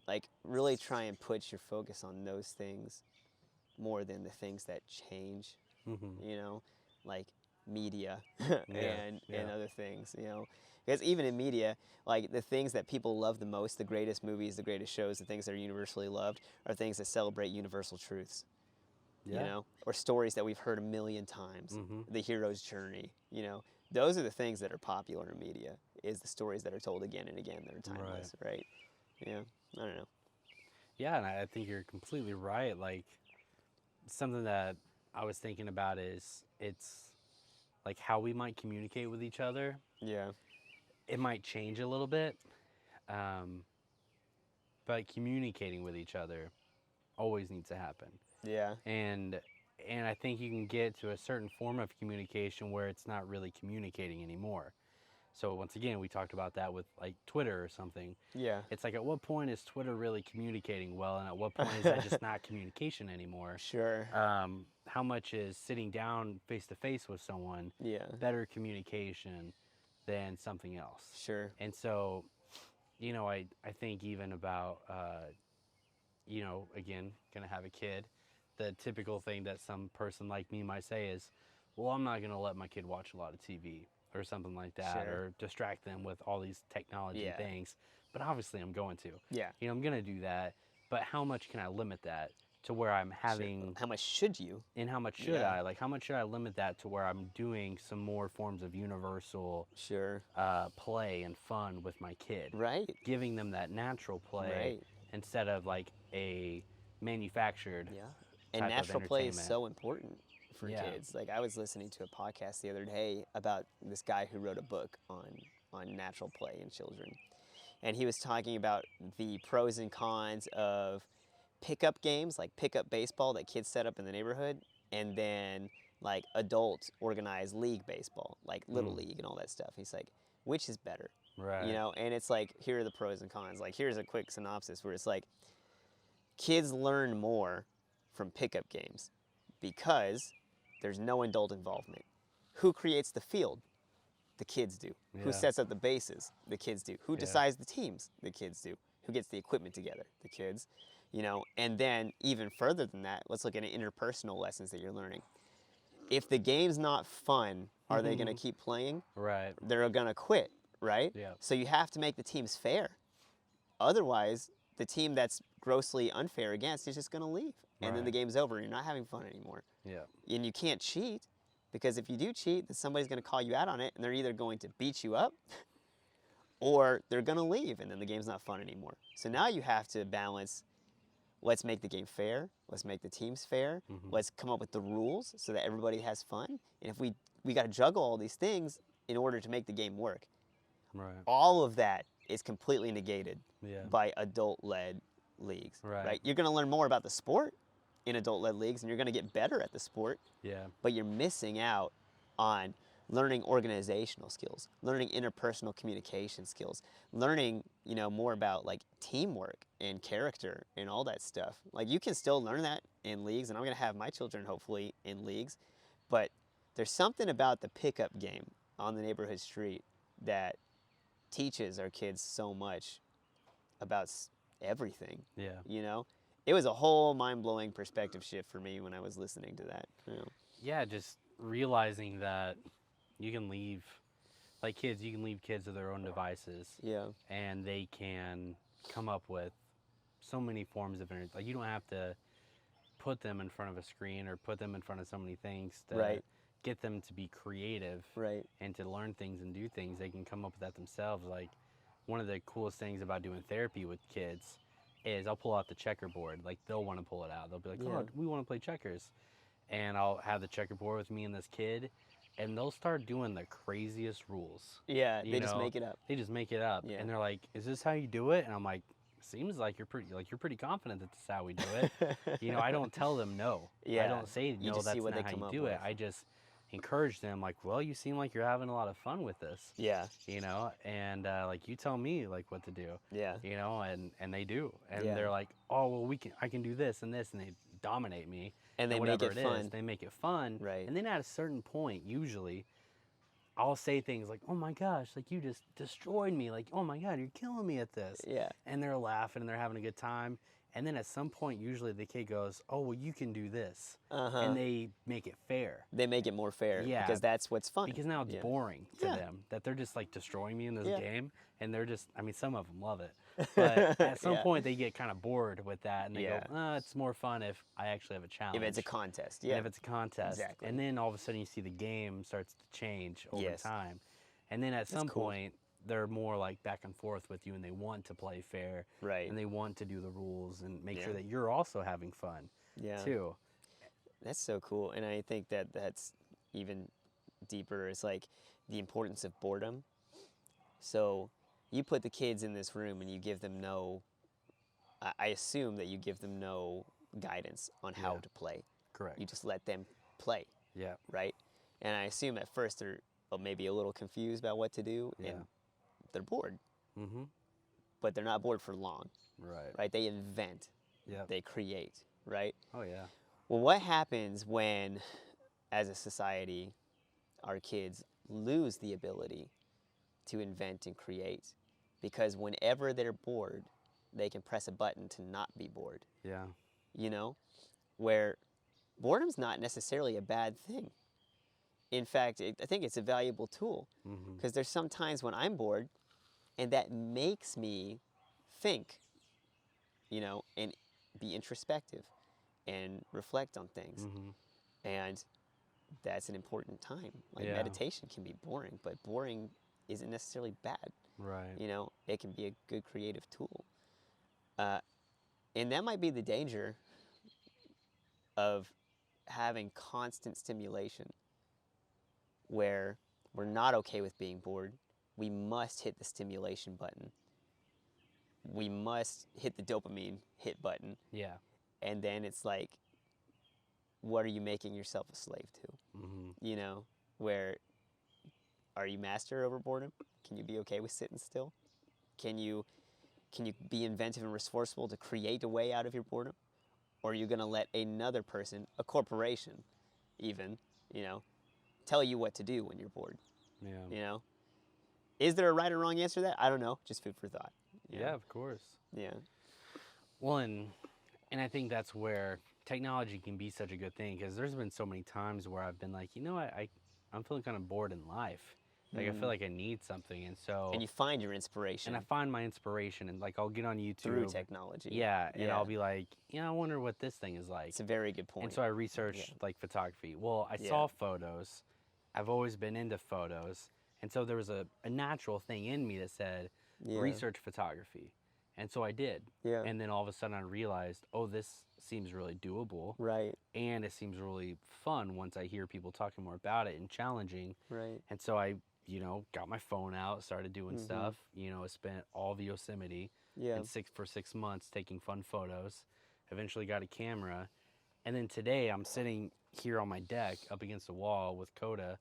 like, really try and put your focus on those things more than the things that change, you know, like media and other things, you know. Because even in media, like the things that people love the most, the greatest movies, the greatest shows, the things that are universally loved, are things that celebrate universal truths, you know, or stories that we've heard a million times, the hero's journey, you know. Those are the things that are popular in media, is the stories that are told again and again that are timeless, right? Yeah, I don't know. Yeah, and I think you're completely right. Like, something that I was thinking about is it's like how we might communicate with each other. Yeah. It might change a little bit, but communicating with each other always needs to happen. Yeah. And I think you can get to a certain form of communication where it's not really communicating anymore. So once again, we talked about that with like Twitter or something. Yeah. It's like, at what point is Twitter really communicating well, and at what point is that just not communication anymore? Sure. How much is sitting down face to face with someone better communication than something else? Sure. And so, you know, I think even about, you know, again, gonna have a kid. The typical thing that some person like me might say is, well, I'm not gonna let my kid watch a lot of TV or something like that, or distract them with all these technology things. But obviously I'm going to. Yeah. You know, I'm going to do that. But how much can I limit that to where I'm having... How much should you? And how much should I? Like, how much should I limit that to where I'm doing some more forms of universal play and fun with my kid? Right. Giving them that natural play instead of, like, a manufactured and type natural of play is so important for Yeah. kids. Like, I was listening to a podcast the other day about this guy who wrote a book on natural play in children. And he was talking about the pros and cons of pickup games, like pickup baseball that kids set up in the neighborhood, and then like adult organized league baseball, like Little League and all that stuff. He's like, which is better? Right. You know, and it's like, here are the pros and cons. Like, here's a quick synopsis where it's like, kids learn more from pickup games because there's no adult involvement. Who creates the field? The kids do. Who sets up the bases? The kids do. Who decides the teams? The kids do. Who gets the equipment together? The kids. You know, and then even further than that, let's look at interpersonal lessons that you're learning. If the game's not fun, are they going to keep playing? Right. They're going to quit, right? Yeah. So you have to make the teams fair. Otherwise, the team that's grossly unfair against is just going to leave. And then the game's over and you're not having fun anymore. Yeah. And you can't cheat, because if you do cheat, then somebody's going to call you out on it, and they're either going to beat you up or they're going to leave, and then the game's not fun anymore. So now you have to balance, let's make the game fair, let's make the teams fair, let's come up with the rules so that everybody has fun. And if we got to juggle all these things in order to make the game work. Right. All of that is completely negated Yeah. by adult-led leagues. Right. You're going to learn more about the sport in adult-led leagues, and you're going to get better at the sport. Yeah. But you're missing out on learning organizational skills, learning interpersonal communication skills, learning, you know, more about like teamwork and character and all that stuff. Like, you can still learn that in leagues, and I'm going to have my children hopefully in leagues, but there's something about the pickup game on the neighborhood street that teaches our kids so much about everything. Yeah. You know, it was a whole mind-blowing perspective shift for me when I was listening to that. You know? Yeah, just realizing that you can leave, like kids, you can leave kids to their own devices. Yeah. And they can come up with so many forms of entertainment. Like, you don't have to put them in front of a screen or put them in front of so many things to get them to be creative and to learn things and do things. They can come up with that themselves. Like, one of the coolest things about doing therapy with kids is I'll pull out the checkerboard. Like, they'll want to pull it out. They'll be like, oh, we want to play checkers. And I'll have the checkerboard with me and this kid, and they'll start doing the craziest rules. Yeah, they just make it up. They just make it up. Yeah. And they're like, is this how you do it? And I'm like, seems like you're pretty confident that this is how we do it. I don't tell them no. I don't say no, that's not how you do it. I just encourage them, like, well, you seem like you're having a lot of fun with this. Yeah. And like, you tell me like what to do. Yeah. And they do. And they're like, oh, well, I can do this, and they dominate me. And they make it fun. They make it fun. Right. And then at a certain point, usually, I'll say things like, oh my gosh, like, you just destroyed me. Like, oh my God, you're killing me at this. Yeah. And they're laughing and they're having a good time. And then at some point, usually the kid goes, oh, well, you can do this. And they make it fair. They make it more fair. Yeah. Because that's what's fun. Because now it's boring to them that they're just like destroying me in this game. And they're just, I mean, some of them love it. But at some point, they get kind of bored with that. And they go, it's more fun if I actually have a challenge. If it's a contest, And if it's a contest. Exactly. And then all of a sudden, you see the game starts to change over time. And then at some point, they're more like back and forth with you, and they want to play fair. Right. And they want to do the rules and make sure that you're also having fun, too. That's so cool. And I think that that's even deeper. It's like the importance of boredom. So you put the kids in this room and you give them I assume that you give them no guidance on how to play. Correct. You just let them play. Yeah. Right? And I assume at first they're maybe a little confused about what to do, and they're bored. Mm-hmm. But they're not bored for long. Right. Right? They invent. Yeah. They create. Right? Oh, yeah. Well, what happens when, as a society, our kids lose the ability to invent and create? Because whenever they're bored, they can press a button to not be bored. Yeah. Where boredom's not necessarily a bad thing. In fact, I think it's a valuable tool, because there's some times when I'm bored, and that makes me think, and be introspective and reflect on things. And that's an important time. Like meditation can be boring, but boring isn't necessarily bad. Right. It can be a good creative tool. And that might be the danger of having constant stimulation, where we're not okay with being bored. We must hit the stimulation button. We must hit the dopamine hit button. Yeah. And then it's like, what are you making yourself a slave to? Where are you master over boredom? Can you be okay with sitting still? Can you be inventive and resourceful to create a way out of your boredom? Or are you going to let another person, a corporation even, tell you what to do when you're bored? Yeah. Is there a right or wrong answer to that? I don't know. Just food for thought. Yeah, of course. Yeah. Well, and I think that's where technology can be such a good thing, because there's been so many times where I've been like, I'm feeling kind of bored in life. Like, I feel like I need something, and so... And you find your inspiration. And I find my inspiration, and, like, I'll get on YouTube... Through technology. Yeah, and I'll be like, I wonder what this thing is like. It's a very good point. And so I researched, like, photography. Well, I saw photos. I've always been into photos. And so there was a natural thing in me that said, research photography. And so I did. Yeah. And then all of a sudden I realized, oh, this seems really doable. Right. And it seems really fun once I hear people talking more about it and challenging. Right. And so I, got my phone out, started doing stuff. I spent all of Yosemite for 6 months taking fun photos. Eventually got a camera. And then today I'm sitting here on my deck up against the wall with Coda,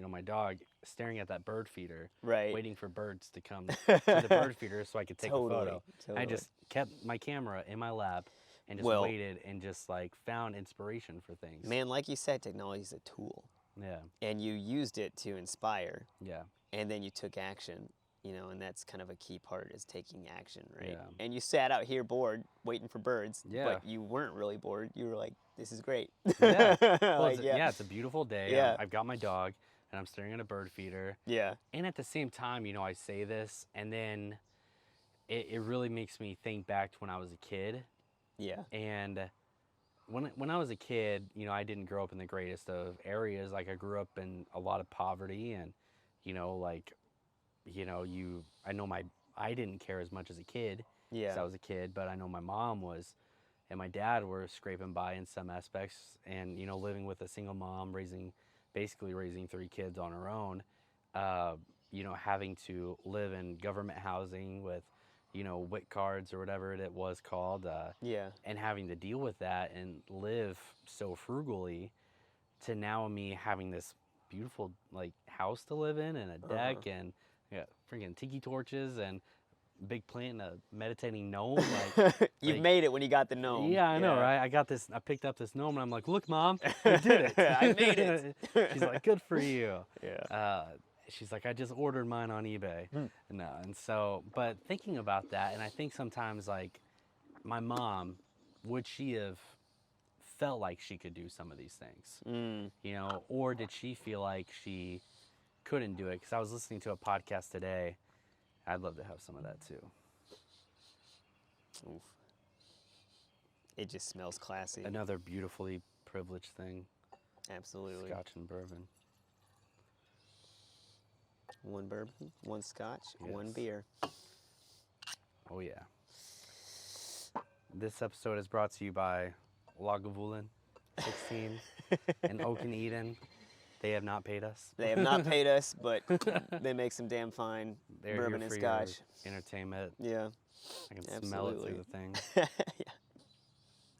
my dog, staring at that bird feeder, waiting for birds to come to the bird feeder so I could take a photo. Totally. I just kept my camera in my lap and just waited and just like found inspiration for things. Man, like you said, technology is a tool. Yeah. And you used it to inspire. Yeah. And then you took action. you know, and that's kind of a key part is taking action, right? Yeah. And you sat out here bored, waiting for birds, Yeah. but you weren't really bored. You were like, this is great. Yeah. Well, Like, it's a beautiful day. Yeah. I've got my dog, and I'm staring at a bird feeder. Yeah. And at the same time, you know, I say this, and then it really makes me think back to when I was a kid. Yeah. And when I was a kid, you know, I didn't grow up in the greatest of areas. Like, I grew up in a lot of poverty, and, you know, like, you know, I didn't care as much as a kid. Yeah. Because I was a kid, but I know my mom was, and my dad were scraping by in some aspects, and, you know, living with a single mom, basically raising 3 kids on her own, you know, having to live in government housing with, you know, WIC cards or whatever it was called, Yeah. and having to deal with that and live so frugally, to now me having this beautiful, like, house to live in, and a deck, and freaking tiki torches, and big plant, and a meditating gnome. Like, You made it when you got the gnome. Yeah, I know, right? I picked up this gnome, and I'm like, look, Mom, I did it. I made it. She's like, good for you. Yeah. She's like, I just ordered mine on eBay. No, and so, but thinking about that, and I think sometimes, like, my mom, would she have felt like she could do some of these things? You know, or did she feel like she couldn't do it? Because I was listening to a podcast today. I'd love to have some of that too. Oof. It just smells classy. Another beautifully privileged thing. Absolutely. Scotch and bourbon. 1 bourbon, 1 scotch, Yes. 1 beer. Oh yeah. This episode is brought to you by Lagavulin 16 and Oak and Eden. They have not paid us. They have not paid us, but they make some damn fine They're bourbon here and for scotch. your entertainment. Yeah. I can smell it through the thing. Yeah.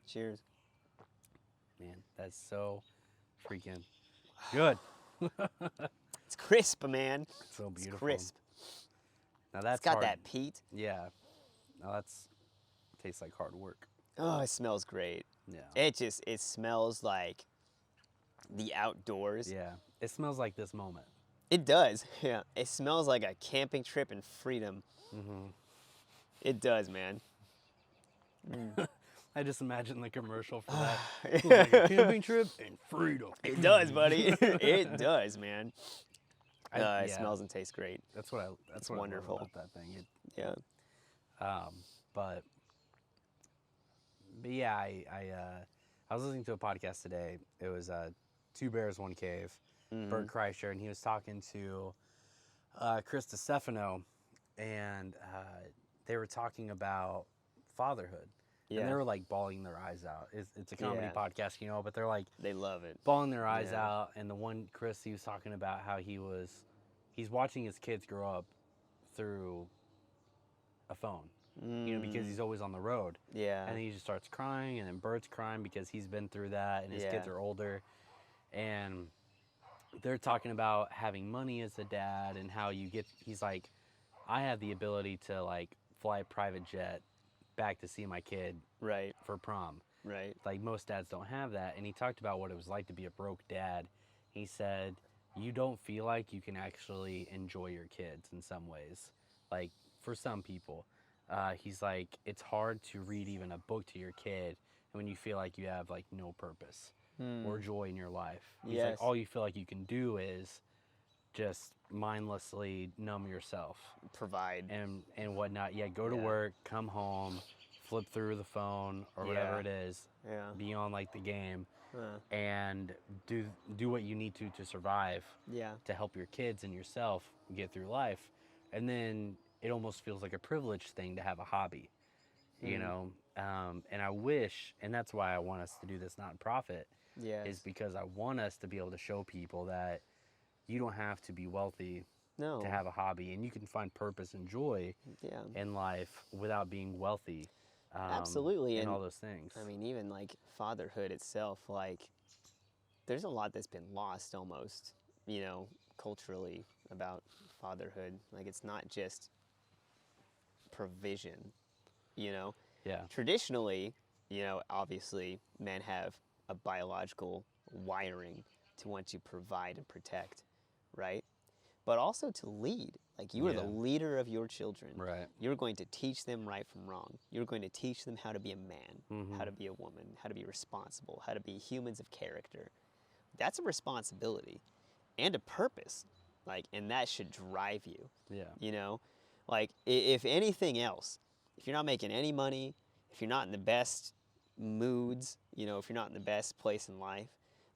Cheers. Man, that's so freaking good. It's crisp, man. So beautiful. It's crisp. Now that's It's got hard. that peat. Yeah. Now tastes like hard work. Oh, it smells great. Yeah. It smells like the outdoors. Yeah. It smells like this moment. It does. Yeah. It smells like a camping trip in freedom. Mm-hmm. It does, man. I just imagine the commercial for that. It was like a camping trip and freedom. It does, buddy. It does, man. Yeah. It smells and tastes great. That's what wonderful. I love about that thing. Yeah. But yeah, I was listening to a podcast today. It was 2 Bears, 1 Cave, Bert Kreischer, and he was talking to Chris DiStefano, and they were talking about fatherhood. Yeah. And they were like bawling their eyes out. It's a comedy podcast, you know, but they're like, they love it. Bawling their eyes out. And the one, Chris, he was talking about how he's watching his kids grow up through a phone, you know, because he's always on the road. Yeah. And then he just starts crying, and then Bert's crying because he's been through that, and his kids are older. And they're talking about having money as a dad, and how he's like, I have the ability to like fly a private jet back to see my kid for prom. Right. Like, most dads don't have that. And he talked about what it was like to be a broke dad. He said, you don't feel like you can actually enjoy your kids in some ways. Like, for some people, he's like, it's hard to read even a book to your kid when you feel like you have like no purpose or joy in your life. He's like, all you feel like you can do is just mindlessly numb yourself, provide and whatnot. Yeah, go to work, come home, flip through the phone or whatever it is, be on like the game, and do what you need to survive, to help your kids and yourself get through life. And then it almost feels like a privileged thing to have a hobby, you know. And I wish, and that's why I want us to do this nonprofit, is because I want us to be able to show people that you don't have to be wealthy to have a hobby, and you can find purpose and joy in life without being wealthy. Absolutely. And all those things. I mean, even like fatherhood itself, like there's a lot that's been lost almost, you know, culturally about fatherhood. Like, it's not just provision, you know. Traditionally, you know, obviously men have a biological wiring to want to provide and protect, right? but also to lead. Like, you are the leader of your children. Right. You're going to teach them right from wrong. You're going to teach them how to be a man, Mm-hmm. how to be a woman, how to be responsible, how to be humans of character. That's a responsibility and a purpose. Like, and that should drive you. Yeah. You know? Like, if anything else, if you're not making any money, if you're not in the best moods, you know, if you're not in the best place in life,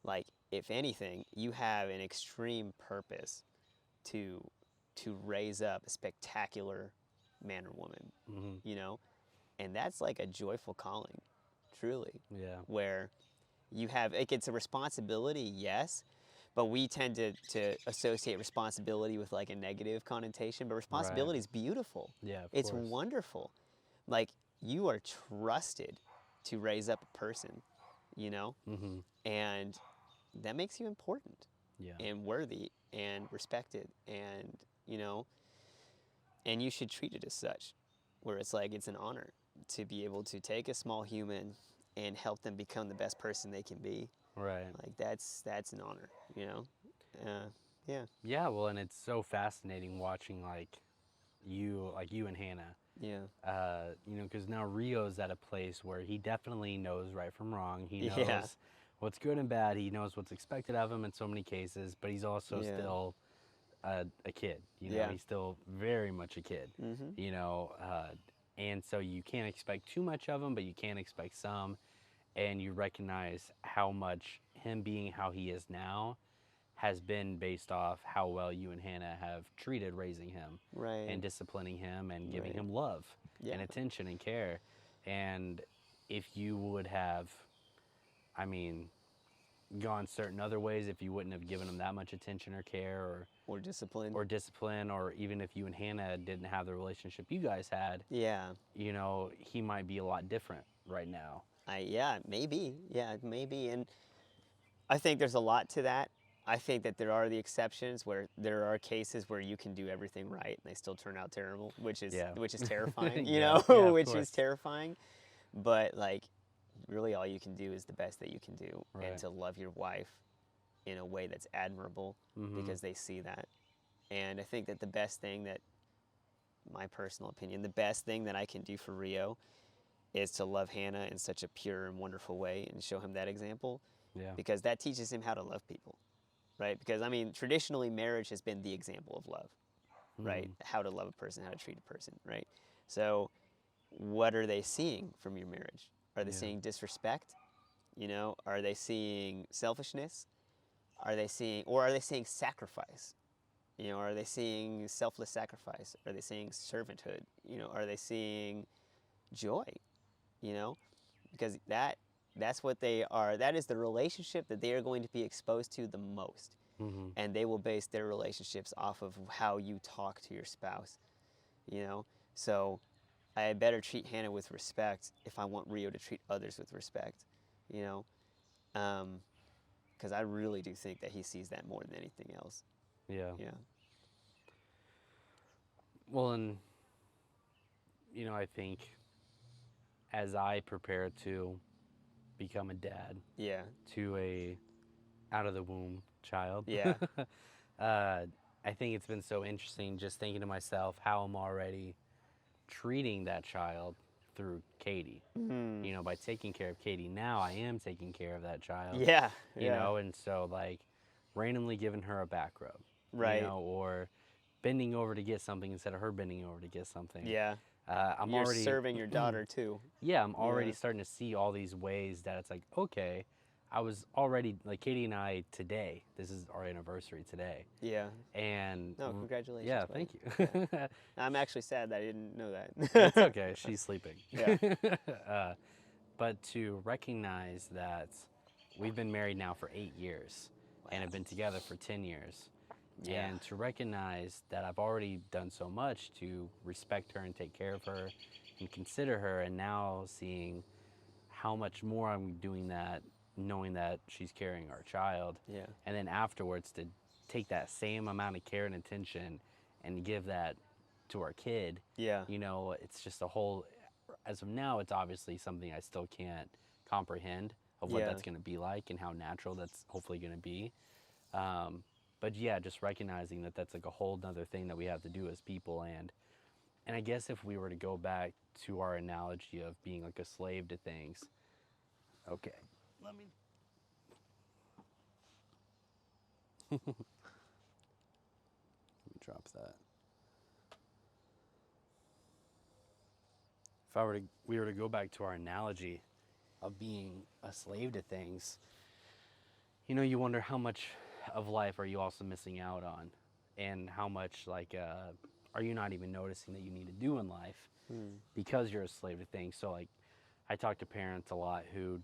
like, if anything, you have an extreme purpose to raise up a spectacular man or woman, Mm-hmm. you know? And that's like a joyful calling, truly. Yeah. Where you have, like, it's a responsibility, yes, but we tend to associate responsibility with like a negative connotation, but responsibility is beautiful. Yeah, it's course. wonderful. Like, you are trusted to raise up a person, you know? Mm-hmm. And that makes you important and worthy and respected, and, you know, and you should treat it as such, where it's like, it's an honor to be able to take a small human and help them become the best person they can be. Right. Like, that's an honor, you know? Yeah. Yeah, well, and it's so fascinating watching, like you and Hannah. Yeah. You know, because now Rio's at a place where he definitely knows right from wrong. He knows what's good and bad. He knows what's expected of him in so many cases, but he's also still a kid. You know, he's still very much a kid. Mm-hmm. You know, and so you can't expect too much of him, but you can expect some. And you recognize how much him being how he is now has been based off how well you and Hannah have treated raising him, right, and disciplining him and giving him love and attention and care. And if you would have, I mean, gone certain other ways, if you wouldn't have given him that much attention or care or discipline, or even if you and Hannah didn't have the relationship you guys had, you know, he might be a lot different right now. Maybe. And I think there's a lot to that. I think that there are the exceptions where there are cases where you can do everything right and they still turn out terrible, which is terrifying, you know, which is terrifying. But, like, really all you can do is the best that you can do, and to love your wife in a way that's admirable, because they see that. And I think that the best thing that, my personal opinion, the best thing that I can do for Rio is to love Hannah in such a pure and wonderful way and show him that example. Because that teaches him how to love people, right? Because, I mean, traditionally marriage has been the example of love, right? How to love a person, how to treat a person, right? So what are they seeing from your marriage? Are they seeing disrespect? You know, are they seeing selfishness? Are they seeing sacrifice? You know, are they seeing selfless sacrifice? Are they seeing servanthood? You know, are they seeing joy? You know, because that's what they are. That is the relationship that they are going to be exposed to the most. And they will base their relationships off of how you talk to your spouse, you know? So I had better treat Hannah with respect if I want Rio to treat others with respect, you know? Because I really do think that he sees that more than anything else. Yeah. Yeah. Well, and, you know, I think as I prepare to become a dad to a out of the womb child, I think it's been so interesting just thinking to myself how I'm already treating that child through Katie. You know, by taking care of Katie now, I am taking care of that child. You know, and so, like, randomly giving her a back rub, you know, or bending over to get something instead of her bending over to get something. I'm You're already serving your daughter too. I'm already starting to see all these ways that it's like, okay, I was already, like, Katie and I today, this is our anniversary today. And no, congratulations. Yeah, buddy. thank you. I'm actually sad that I didn't know that. It's okay, she's sleeping. But to recognize that we've been married now for 8 years and have been together for 10 years. And to recognize that I've already done so much to respect her and take care of her and consider her, and now seeing how much more I'm doing that, knowing that she's carrying our child. And then afterwards to take that same amount of care and attention and give that to our kid. You know, it's just a whole, as of now, it's obviously something I still can't comprehend of what that's going to be like and how natural that's hopefully going to be. But yeah, just recognizing that that's like a whole nother thing that we have to do as people. And I guess if we were to go back to our analogy of being like a slave to things, okay, let me drop that. If we were to go back to our analogy of being a slave to things, you wonder how much of life are you also missing out on, and how much are you not even noticing that you need to do in life because you're a slave to things. So like, I talk to parents a lot who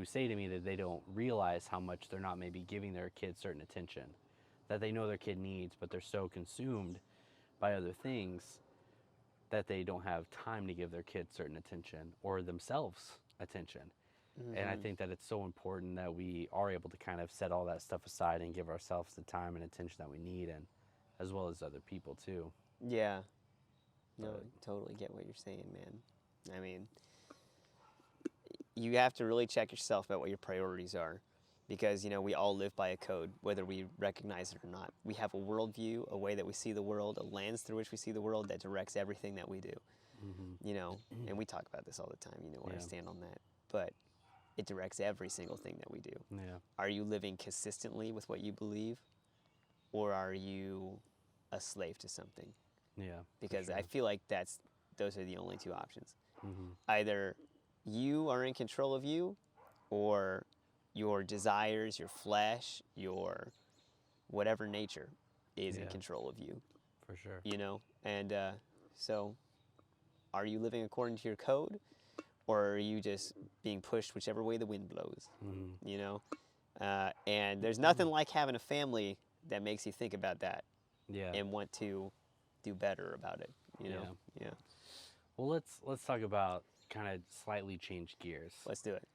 say to me that they don't realize how much they're not maybe giving their kids certain attention that they know their kid needs, but they're so consumed by other things that they don't have time to give their kids certain attention or themselves attention. And I think that it's so important that we are able to kind of set all that stuff aside and give ourselves the time and attention that we need, and as well as other people too. Yeah. No, I totally get what you're saying, man. I mean, you have to really check yourself about what your priorities are, because, we all live by a code, whether we recognize it or not. We have a worldview, a way that we see the world, a lens through which we see the world that directs everything that we do. And we talk about this all the time, where I stand on that. But it directs every single thing that we do. Yeah. Are you living consistently with what you believe, or are you a slave to something? Yeah. Because sure. I feel like those are the only two options. Mm-hmm. Either you are in control of you, or your desires, your flesh, your whatever nature is in control of you. For sure. And so are you living according to your code, or are you just being pushed whichever way the wind blows? And there's nothing like having a family that makes you think about that and want to do better about it. Yeah. Well, let's talk about kind of slightly change gears. Let's do it.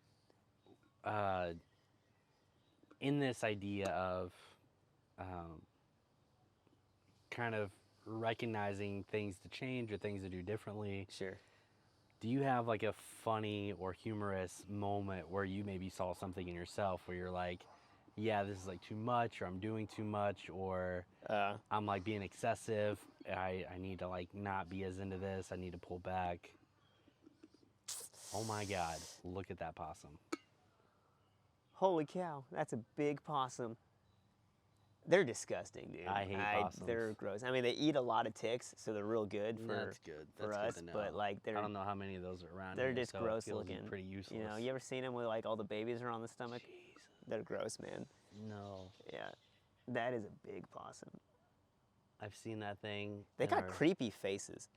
In this idea of kind of recognizing things to change or things to do differently. Sure. Do you have like a funny or humorous moment where you maybe saw something in yourself where you're like, yeah, this is like too much, or I'm doing too much, or I'm like being excessive. I need to like not be as into this. I need to pull back. Oh my God, look at that possum. Holy cow, that's a big possum. They're disgusting, dude. I hate possums. They're gross. I mean, they eat a lot of ticks, so they're real good for That's good. That's us. good to know. But like, I don't know how many of those are around. They're here, just so gross it feels looking. Pretty useless. You ever seen them with like all the babies are on the stomach? Jeez. They're gross, man. No. Yeah, that is a big possum. I've seen that thing. They got creepy faces.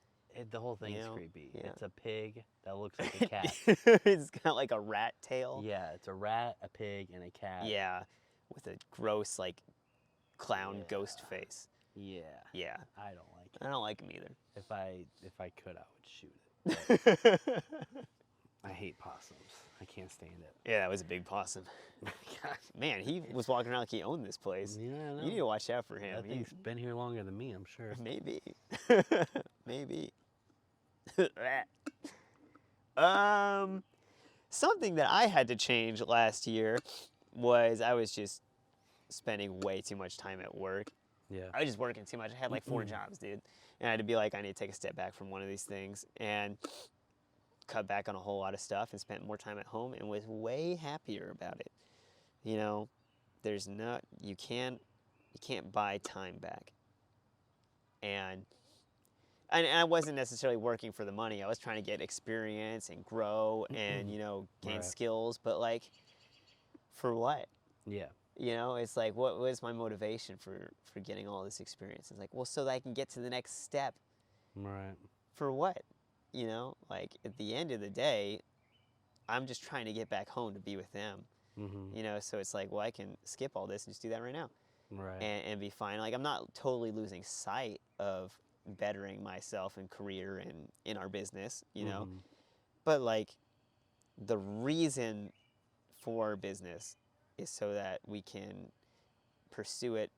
The whole thing is creepy. Yeah. It's a pig that looks like a cat. It's got like a rat tail. Yeah, it's a rat, a pig, and a cat. Yeah, with a gross like clown ghost face. Yeah. Yeah. I don't like it. I don't like them either. If I could, I would shoot it. I hate possums. I can't stand it. Yeah, that was a big possum. Man, he was walking around like he owned this place. Yeah, I know. You need to watch out for him. That thing's been here longer than me, I'm sure. Maybe. Maybe. Something that I had to change last year was I was just spending way too much time at work. Yeah. I was just working too much. I had like 4 jobs, dude. And I had to be like, I need to take a step back from one of these things and cut back on a whole lot of stuff and spent more time at home and was way happier about it. You can't buy time back. And I wasn't necessarily working for the money. I was trying to get experience and grow and, gain skills, but like, for what? Yeah. It's like, what was my motivation for getting all this experience? It's like, well, so that I can get to the next step. Right. For what? Like at the end of the day, I'm just trying to get back home to be with them. Mm-hmm. So it's like, well, I can skip all this and just do that right now. Right. And be fine. Like, I'm not totally losing sight of bettering myself and career and in our business, But like, the reason for business is so that we can pursue it,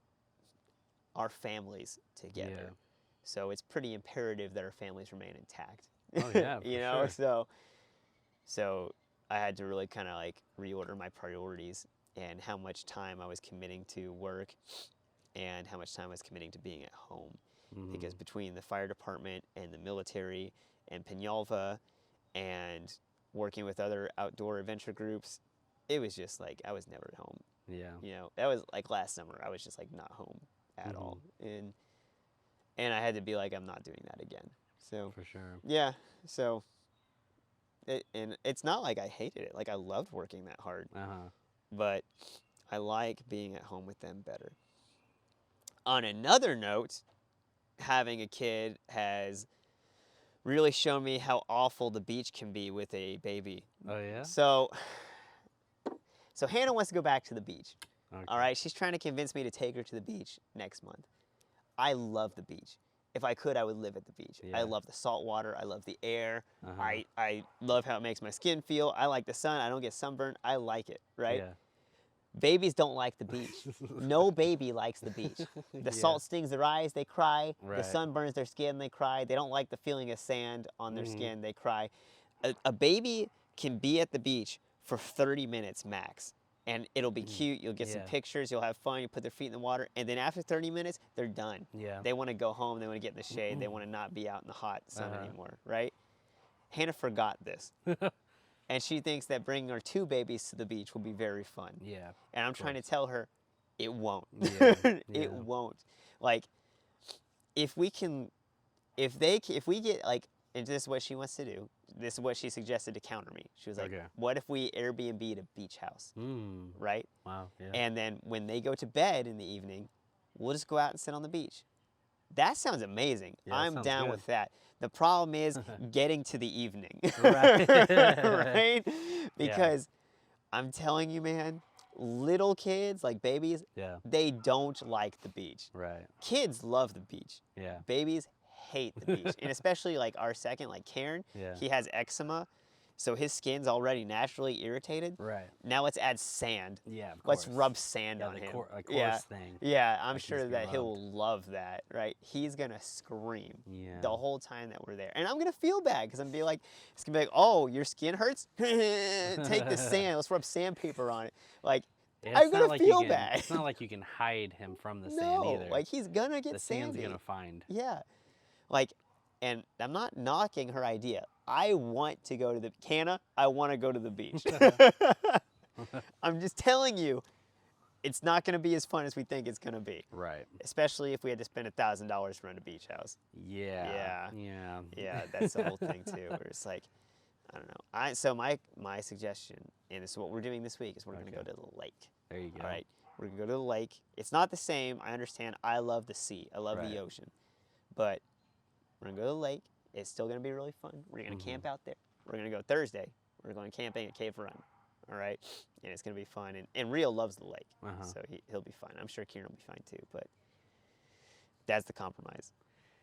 our families together. Yeah. So it's pretty imperative that our families remain intact. Oh yeah, sure. So I had to really kind of like reorder my priorities and how much time I was committing to work and how much time I was committing to being at home. Because between the fire department and the military and Peñalva and working with other outdoor adventure groups, it was just like I was never at home. Yeah. You know, that was like last summer. I was just like not home at all. And I had to be like, I'm not doing that again. So for sure. Yeah. So and it's not like I hated it. Like I loved working that hard. But I like being at home with them better. On another note, having a kid has really shown me how awful the beach can be with a baby. Oh, yeah? So Hannah wants to go back to the beach. Okay. All right? She's trying to convince me to take her to the beach next month. I love the beach. If I could, I would live at the beach. Yeah. I love the salt water. I love the air. I love how it makes my skin feel. I like the sun. I don't get sunburned. I like it, right? Yeah. Babies don't like the beach. No baby likes the beach. The salt stings their eyes, they cry. Right. The sun burns their skin, they cry. They don't like the feeling of sand on their skin, they cry. A baby can be at the beach for 30 minutes max. And it'll be cute. You'll get some pictures. You'll have fun. You put their feet in the water. And then after 30 minutes, they're done. Yeah. They want to go home. They want to get in the shade. They want to not be out in the hot sun anymore, right? Hannah forgot this. And she thinks that bringing her 2 babies to the beach will be very fun. Yeah. And I'm trying to tell her, it won't. Yeah. It won't. Like, if we get like, and this is what she wants to do. This is what she suggested to counter me. She was like, what if we Airbnb'd a beach house, right? Wow. Yeah. And then when they go to bed in the evening, we'll just go out and sit on the beach. That sounds amazing. Yeah, I'm down good. with that. The problem is getting to the evening, Right. right? Because I'm telling you, man, little kids, like babies, they don't like the beach. Right. Kids love the beach. Yeah. Babies hate the beach. And especially like our second, like Karen, he has eczema. So his skin's already naturally irritated. Right. Now let's add sand. Yeah, of Let's course. rub sand on him. A coarse thing. Yeah, I'm sure that he'll love that, right? He's going to scream the whole time that we're there. And I'm going to feel bad because I'm going to be like, it's going to be like, oh, your skin hurts? Take the sand. Let's rub sandpaper on it. Like, I'm going to feel bad. It's not like you can hide him from the sand either. No, like he's going to get sandy. The sand's going to find. Yeah. Like, and I'm not knocking her idea. I want to go to the, I want to go to the beach. I'm just telling you, it's not going to be as fun as we think it's going to be. Right. Especially if we had to spend $1,000 to rent a beach house. Yeah. Yeah, that's the whole thing too. Where it's like, I don't know. So my suggestion, and this is what we're doing this week, is we're going to go to the lake. There you go. All right. We're going to go to the lake. It's not the same. I understand. I love the sea. I love the ocean. But we're going to go to the lake. It's still going to be really fun. We're going to camp out there. We're going to go Thursday. We're going camping at Cave Run. All right? And it's going to be fun. And Rio loves the lake. So he'll be fine. I'm sure Kieran will be fine too. But that's the compromise.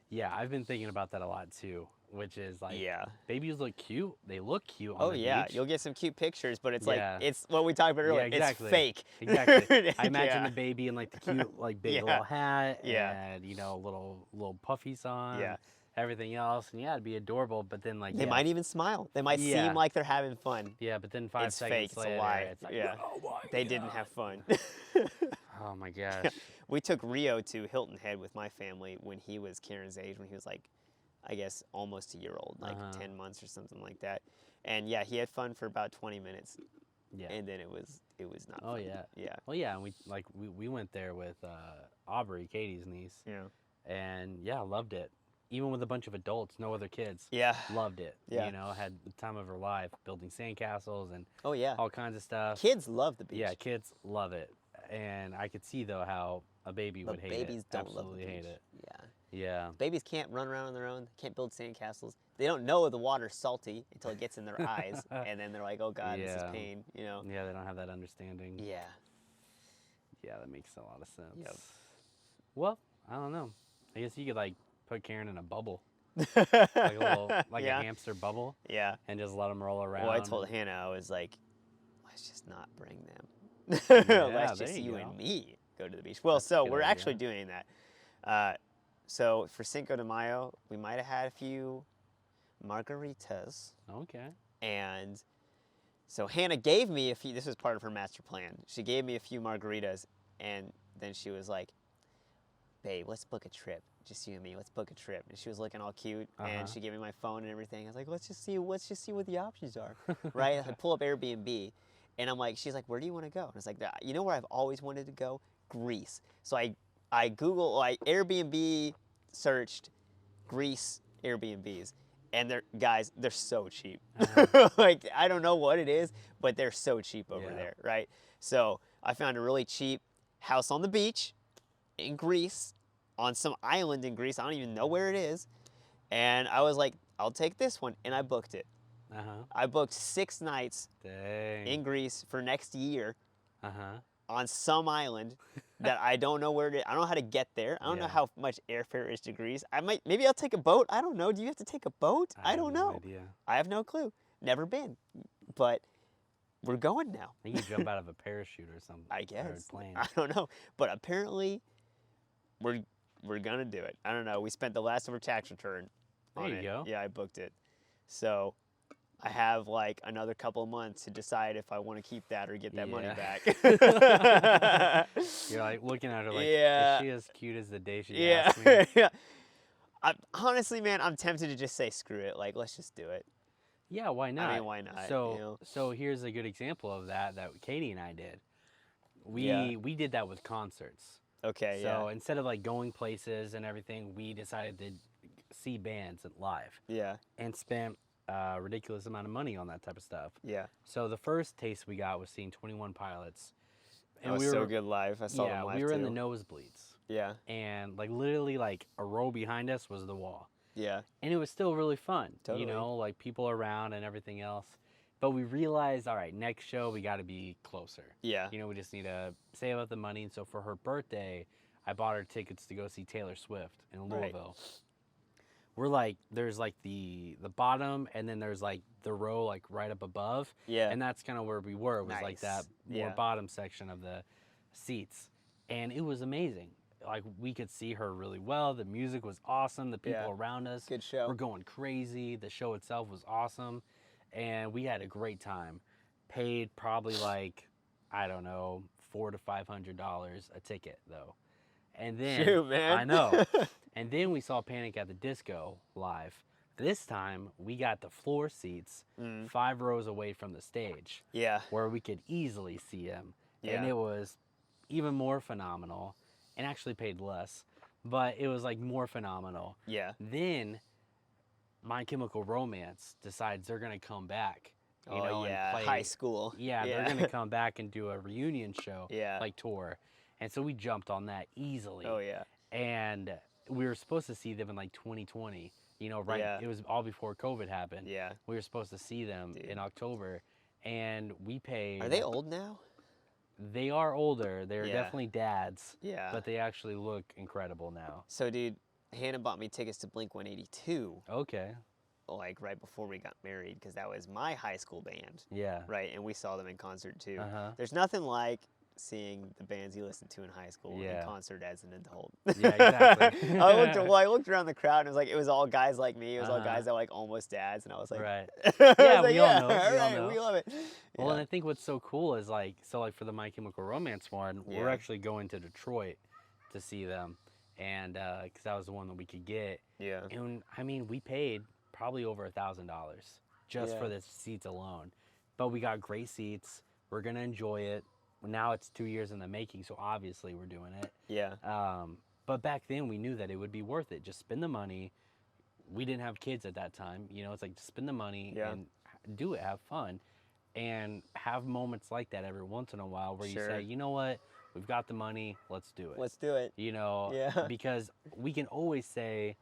Yeah, I've been thinking about that a lot too, which is like, babies look cute. They look cute on the beach. You'll get some cute pictures, but it's like, it's what we talked about earlier. Yeah, exactly. It's fake. Exactly. I imagine the baby in like the cute, like big little hat and, you know, little puffies on. Everything else, and it'd be adorable, but then like they might even smile. They might seem like they're having fun. Yeah, but then 5 seconds fake. later, it's a lie. it's like, oh my they didn't have fun. Oh my gosh. We took Rio to Hilton Head with my family when he was Kieran's age, when he was like, I guess almost a year old, like 10 months or something like that. And yeah, he had fun for about 20 minutes. Yeah. And then it was not fun. Yeah. Well, yeah, and we went there with Aubrey, Katie's niece. Yeah. And yeah, loved it. Even with a bunch of adults, no other kids. Yeah. Loved it. Yeah. You know, had the time of her life building sandcastles and all kinds of stuff. Kids love the beach. Yeah, kids love it. And I could see though how a baby would hate it. Babies don't Absolutely love the hate beach. it. Yeah. Yeah. Babies can't run around on their own. They can't build sandcastles. They don't know the water's salty until it gets in their eyes, and then they're like, "Oh God, this is pain." You know. Yeah, they don't have that understanding. Yeah. Yeah, that makes a lot of sense. Yep. Well, I don't know. I guess you could like put Karen in a bubble, like a little, a hamster bubble. Yeah. And just let them roll around. Well, I told Hannah, I was like, let's just not bring them. Let's just you and me go to the beach. Well, so we're actually doing that. So for Cinco de Mayo, we might have had a few margaritas. Okay. And So Hannah gave me a few. This was part of her master plan. She gave me a few margaritas, and then she was like, "Babe, let's book a trip. Just you and me. Let's book a trip." And she was looking all cute, and she gave me my phone and everything. I was like, "Let's just see what the options are." Right? I pull up Airbnb, and I'm like, she's like, "Where do you want to go?" And I was like, "You know where I've always wanted to go? Greece." So I Airbnb searched Greece Airbnbs, and they're so cheap. Like, I don't know what it is, but they're so cheap over there, right? So I found a really cheap house on the beach in Greece, on some island in Greece. I don't even know where it is. And I was like, I'll take this one, and I booked it. I booked 6 nights in Greece for next year on some island that I don't know where it is. I don't know how to get there. I don't know how much airfare is to Greece. Maybe I'll take a boat. I don't know. Do you have to take a boat? I don't know. Idea. I have no clue. Never been. But we're going now. I think you jump out of a parachute or something. I guess. Or a plane. I don't know. But apparently, we're going to do it. I don't know. We spent the last tax return on it. There you go. Yeah, I booked it. So I have like another couple of months to decide if I want to keep that or get that money back. You're like looking at her like, is she as cute as the day she asked me? Yeah. Honestly, man, I'm tempted to just say screw it. Like, let's just do it. Yeah, why not? I mean, why not? So here's a good example of that Katie and I did. We did that with concerts. Okay, So instead of like going places and everything, we decided to see bands live. Yeah. And spent a ridiculous amount of money on that type of stuff. Yeah. So the first taste we got was seeing 21 Pilots. And we were so good live. I saw them live we were too. in the nosebleeds. Yeah. And like literally like a row behind us was the wall. Yeah. And it was still really fun. Totally. You know, like people around and everything else. But we realized, all right, next show we got to be closer. Yeah. You know, we just need to save up the money. And so for her birthday, I bought her tickets to go see Taylor Swift in Louisville. Right. We're like, there's like the bottom, and then there's like the row like right up above. Yeah. And that's kind of where we were. It was like that more bottom section of the seats. And it was amazing. Like, we could see her really well. The music was awesome. The people around us were going crazy. The show itself was awesome. And we had a great time. Paid probably like, I don't know, $400 to $500 a ticket, though. And then, shoot, man. I know. And then we saw Panic at the Disco live. This time, we got the floor seats 5 rows away from the stage. Yeah. Where we could easily see him. Yeah. And it was even more phenomenal. And actually paid less. But it was like more phenomenal. Yeah. Then My Chemical Romance decides they're going to come back. You know, and play, high school. Yeah, they're going to come back and do a reunion show. Yeah. Like tour. And so we jumped on that easily. Oh, yeah. And we were supposed to see them in like 2020. You know, right? Yeah. It was all before COVID happened. Yeah. We were supposed to see them in October. And we paid. Are they old now? They are older. They're definitely dads. Yeah. But they actually look incredible now. So, dude, Hannah bought me tickets to Blink-182. Okay. Like right before we got married, because that was my high school band. Yeah. Right, and we saw them in concert too. Uh-huh. There's nothing like seeing the bands you listened to in high school in concert as an adult. Yeah, exactly. I looked around the crowd and it was all guys like me. It was all guys that were like almost dads, and I was like, right. Yeah, we all know. All we all right, know. we love it. Well, and I think what's so cool is like for the My Chemical Romance one, we're actually going to Detroit to see them, and because that was the one that we could get. Yeah. And I mean, we paid probably over $1,000 just for the seats alone, but we got great seats. We're gonna enjoy it. Now it's 2 years in the making, so obviously we're doing it. Yeah. But back then we knew that it would be worth it. Just spend the money. We didn't have kids at that time. You know, it's like just spend the money and do it, have fun, and have moments like that every once in a while where you say, you know what, we've got the money, let's do it. Let's do it. You know, because we can always say,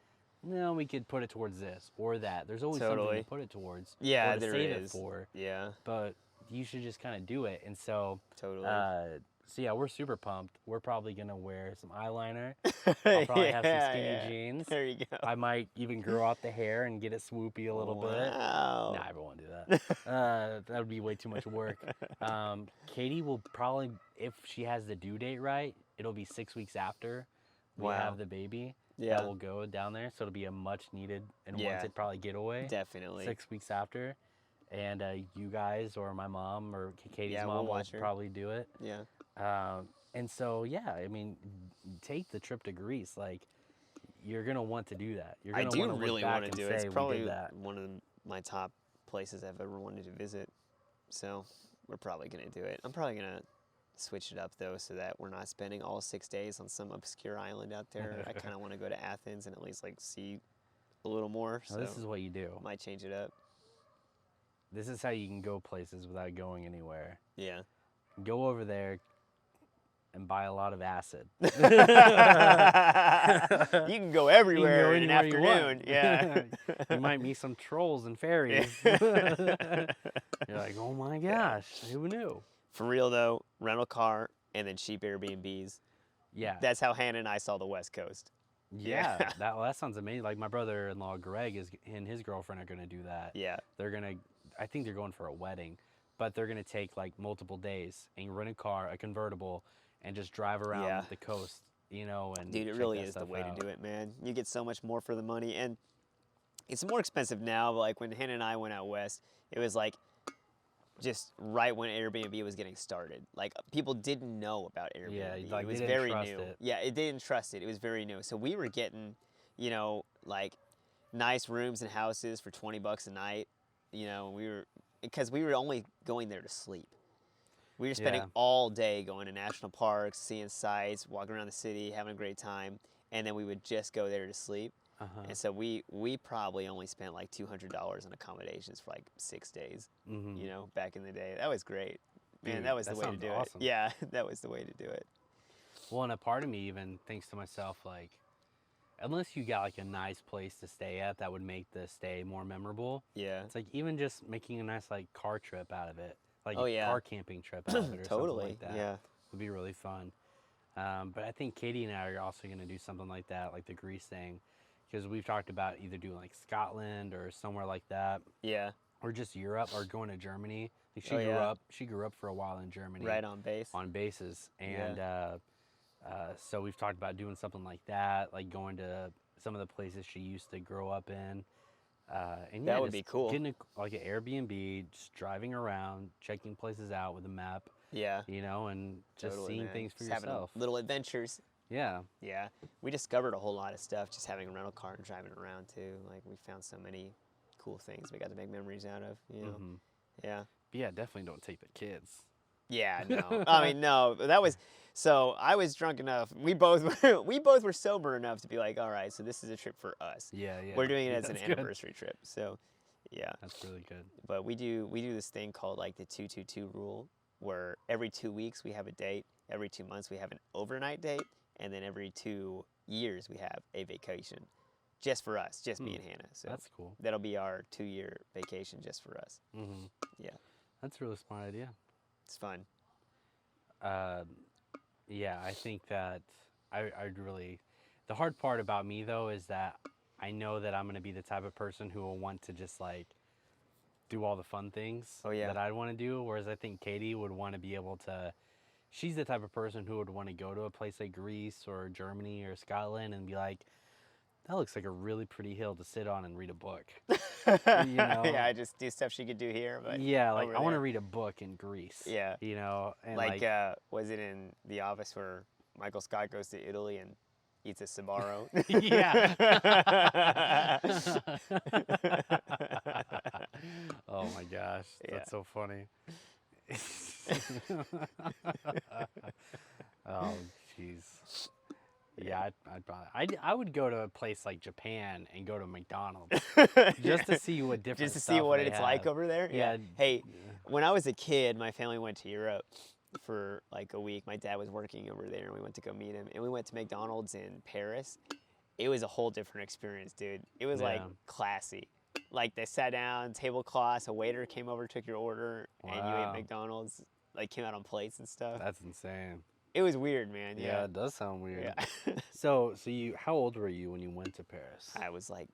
no, we could put it towards this or that. There's always something to put it towards. Yeah, or to there save is. It for. Yeah. But you should just kind of do it. And so, totally. So yeah, we're super pumped. We're probably gonna wear some eyeliner. I'll probably have some skinny jeans. There you go. I might even grow out the hair and get it swoopy a little bit. Wow. Nah, I won't do that. That would be way too much work. Katie will probably, if she has the due date right, it'll be 6 weeks after we have the baby. Yeah. That will go down there. So it'll be a much needed and wanted probably getaway. Definitely. 6 weeks after. and you guys or my mom or Katie's Yeah, mom we'll will watch her. probably do it. Yeah. And so, yeah, I mean, take the trip to Greece. Like, you're going to want to do that. You're I going to do want to really look back want to and do it. It's say, we probably did that. one of my top places I've ever wanted to visit. So we're probably going to do it. I'm probably going to switch it up, though, so that we're not spending all 6 days on some obscure island out there. I kind of want to go to Athens and at least, like, see a little more. So This is what you do. might change it up. This is how you can go places without going anywhere. Yeah. Go over there and buy a lot of acid. You can go everywhere in an afternoon. Yeah. You might meet some trolls and fairies. You're like, oh my gosh, who knew? For real, though, rental car and then cheap Airbnbs. Yeah. That's how Hannah and I saw the West Coast. Yeah. That sounds amazing. Like, my brother-in-law, Greg, and his girlfriend are going to do that. Yeah. I think they're going for a wedding, but they're going to take, like, multiple days and rent a car, a convertible, and just drive around the coast, you know, and dude, it really is the way to do it, man. You get so much more for the money, and it's more expensive now, but like when Hannah and I went out west, it was like just right when Airbnb was getting started. Like, people didn't know about Airbnb. Yeah, like, it was they didn't very trust new. it. Yeah, it didn't trust it. It was very new. So we were getting, you know, like nice rooms and houses for $20 a night, you know, because we were only going there to sleep. We were spending all day going to national parks, seeing sights, walking around the city, having a great time, and then we would just go there to sleep. And so we probably only spent like $200 on accommodations for like 6 days, you know, back in the day. That was great. Man, Dude, that was the way to sounds do awesome. it. Yeah, that was the way to do it. Well, and a part of me even thinks to myself, like, unless you got like a nice place to stay at that would make the stay more memorable. Yeah. It's like even just making a nice like car trip out of it. Like car camping trip out of it or Totally. something like that. Yeah. Would be really fun. But I think Katie and I are also going to do something like that, like the Greece thing, because we've talked about either doing like Scotland or somewhere like that. Yeah. Or just Europe or going to Germany. Like she grew up for a while in Germany. Right on base. On bases. And so we've talked about doing something like that, like going to some of the places she used to grow up in. And that would be cool. Getting like an Airbnb, just driving around, checking places out with a map. Yeah. You know, and just totally, seeing man. things for just yourself. Having little adventures. Yeah. Yeah. We discovered a whole lot of stuff just having a rental car and driving around too. Like, we found so many cool things we got to make memories out of, you know. Yeah. But yeah, definitely don't take the kids. Yeah, no. I mean, no. That was so I was drunk enough. We both were sober enough to be like, all right, so this is a trip for us. Yeah, yeah. We're doing it as an anniversary trip. So, yeah. That's really good. But we do this thing called like the 222 rule, where every 2 weeks we have a date, every 2 months we have an overnight date, and then every 2 years we have a vacation, just for us, just me and Hannah. So that's cool. That'll be our 2-year vacation just for us. Yeah. That's a really smart idea. It's fun. Yeah, I think that I'd really... The hard part about me, though, is that I know that I'm going to be the type of person who will want to just, like, do all the fun things that I'd want to do, whereas I think Katie would want to be able to... She's the type of person who would want to go to a place like Greece or Germany or Scotland and be like, that looks like a really pretty hill to sit on and read a book. You know? Yeah, I just do stuff she could do here. But yeah, like I want to read a book in Greece. Yeah. You know? And like was it in The Office where Michael Scott goes to Italy and eats a Sbarro? Yeah. Oh my gosh, that's so funny. Oh jeez. Yeah, I would go to a place like Japan and go to McDonald's just to see what different just to see what it's like over there. Yeah. Hey, when I was a kid, my family went to Europe for like a week. My dad was working over there, and we went to go meet him. And we went to McDonald's in Paris. It was a whole different experience, dude. It was like classy. Like, they sat down, tablecloths, a waiter came over, took your order, and you ate McDonald's. Like, came out on plates and stuff. That's insane. It was weird, man. Yeah, it does sound weird. Yeah. So how old were you when you went to Paris? I was like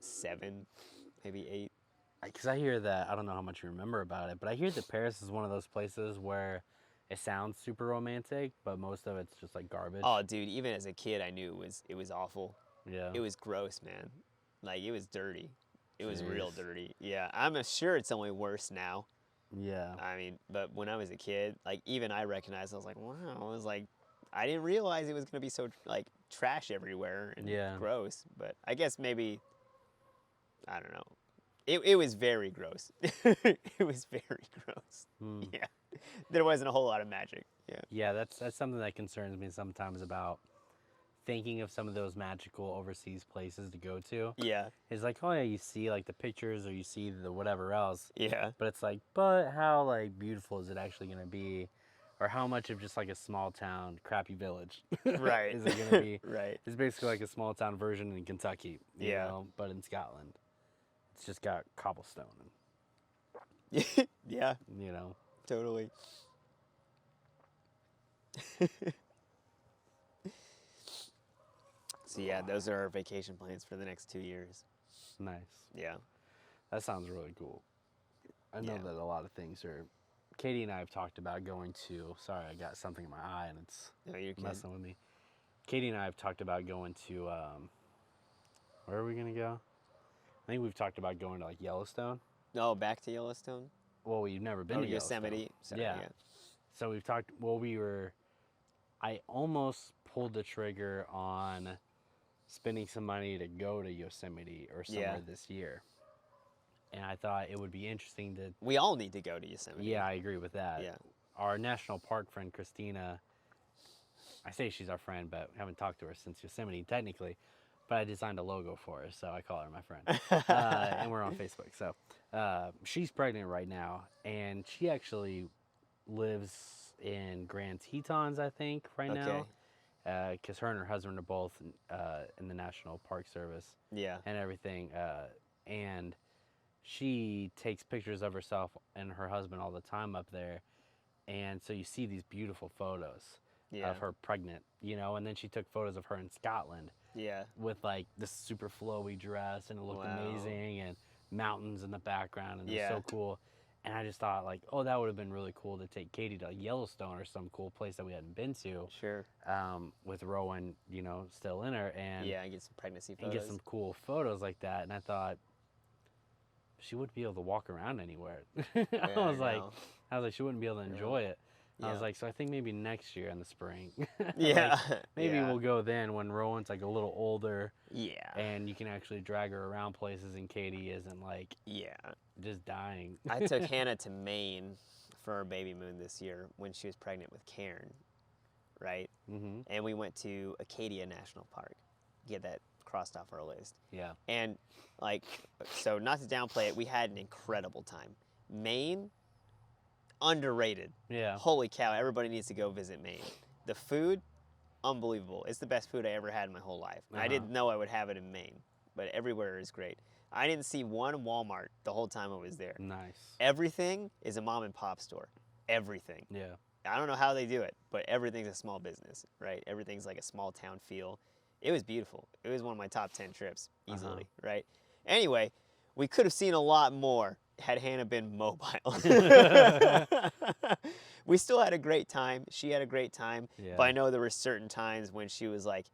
7, maybe 8. Because I hear that, I don't know how much you remember about it, but I hear that Paris is one of those places where it sounds super romantic, but most of it's just like garbage. Oh, dude, even as a kid, I knew it was awful. Yeah. It was gross, man. Like, it was dirty. It was real dirty. Yeah, I'm sure it's only worse now. Yeah. I mean, but when I was a kid, like even I recognized, I was like, wow. I was like, I didn't realize it was gonna be so like trash everywhere and gross. But I guess maybe, I don't know. It was very gross. It was very gross. Yeah, there wasn't a whole lot of magic. Yeah. Yeah, that's something that concerns me sometimes about thinking of some of those magical overseas places to go to. Yeah. It's like, oh yeah, you see like the pictures or you see the whatever else. Yeah. But it's like, but how like beautiful is it actually gonna be? Or how much of just like a small town, crappy village Right. is it gonna be? Right. It's basically like a small town version in Kentucky, you know, but in Scotland. It's just got cobblestone. Yeah. You know. Totally. So yeah, those are our vacation plans for the next 2 years. Nice. Yeah. That sounds really cool. I know that a lot of things are. Katie and I have talked about going to. Sorry, I got something in my eye and it's messing with me. Katie and I have talked about going to. Where are we gonna go? I think we've talked about going to like Yellowstone. Oh, back to Yellowstone? Well, we've never been to Yosemite. Yellowstone. Yeah. So we've talked. Well, I almost pulled the trigger on spending some money to go to Yosemite or somewhere this year. And I thought it would be interesting to. We all need to go to Yosemite. Yeah, I agree with that. Yeah. Our national park friend Christina. I say she's our friend, but I haven't talked to her since Yosemite technically. But I designed a logo for her, so I call her my friend. And we're on Facebook. So she's pregnant right now, and she actually lives in Grand Tetons, I think, right now. Because her and her husband are both in the National Park Service. Yeah. And everything. And she takes pictures of herself and her husband all the time up there. And so you see these beautiful photos of her pregnant, you know, and then she took photos of her in Scotland. Yeah. With like this super flowy dress, and it looked amazing, and mountains in the background, and it was so cool. And I just thought like, oh, that would have been really cool to take Katie to like Yellowstone or some cool place that we hadn't been to. Sure. With Rowan, you know, still in her, and and get some pregnancy photos. And get some cool photos like that. And I thought she wouldn't be able to walk around anywhere. I was like, she wouldn't be able to enjoy it. I was like, so I think maybe next year in the spring. Yeah. Maybe we'll go then when Rowan's like a little older. Yeah. And you can actually drag her around places and Katie isn't like just dying. I took Hannah to Maine for her baby moon this year when she was pregnant with Karen, right? Mm-hmm. And we went to Acadia National Park. Get that crossed off our list. Yeah. And like, so not to downplay it, we had an incredible time. Maine, underrated. Yeah. Holy cow, everybody needs to go visit Maine. The food, unbelievable. It's the best food I ever had in my whole life. I didn't know I would have it in Maine, but everywhere is great. I didn't see one Walmart the whole time I was there. Nice. Everything is a mom and pop store. Everything. Yeah. I don't know how they do it, but everything's a small business, right? Everything's like a small town feel. It was beautiful. It was one of my top 10 trips, easily, right? Anyway, we could have seen a lot more had Hannah been mobile. We still had a great time. She had a great time. Yeah. But I know there were certain times when she was like,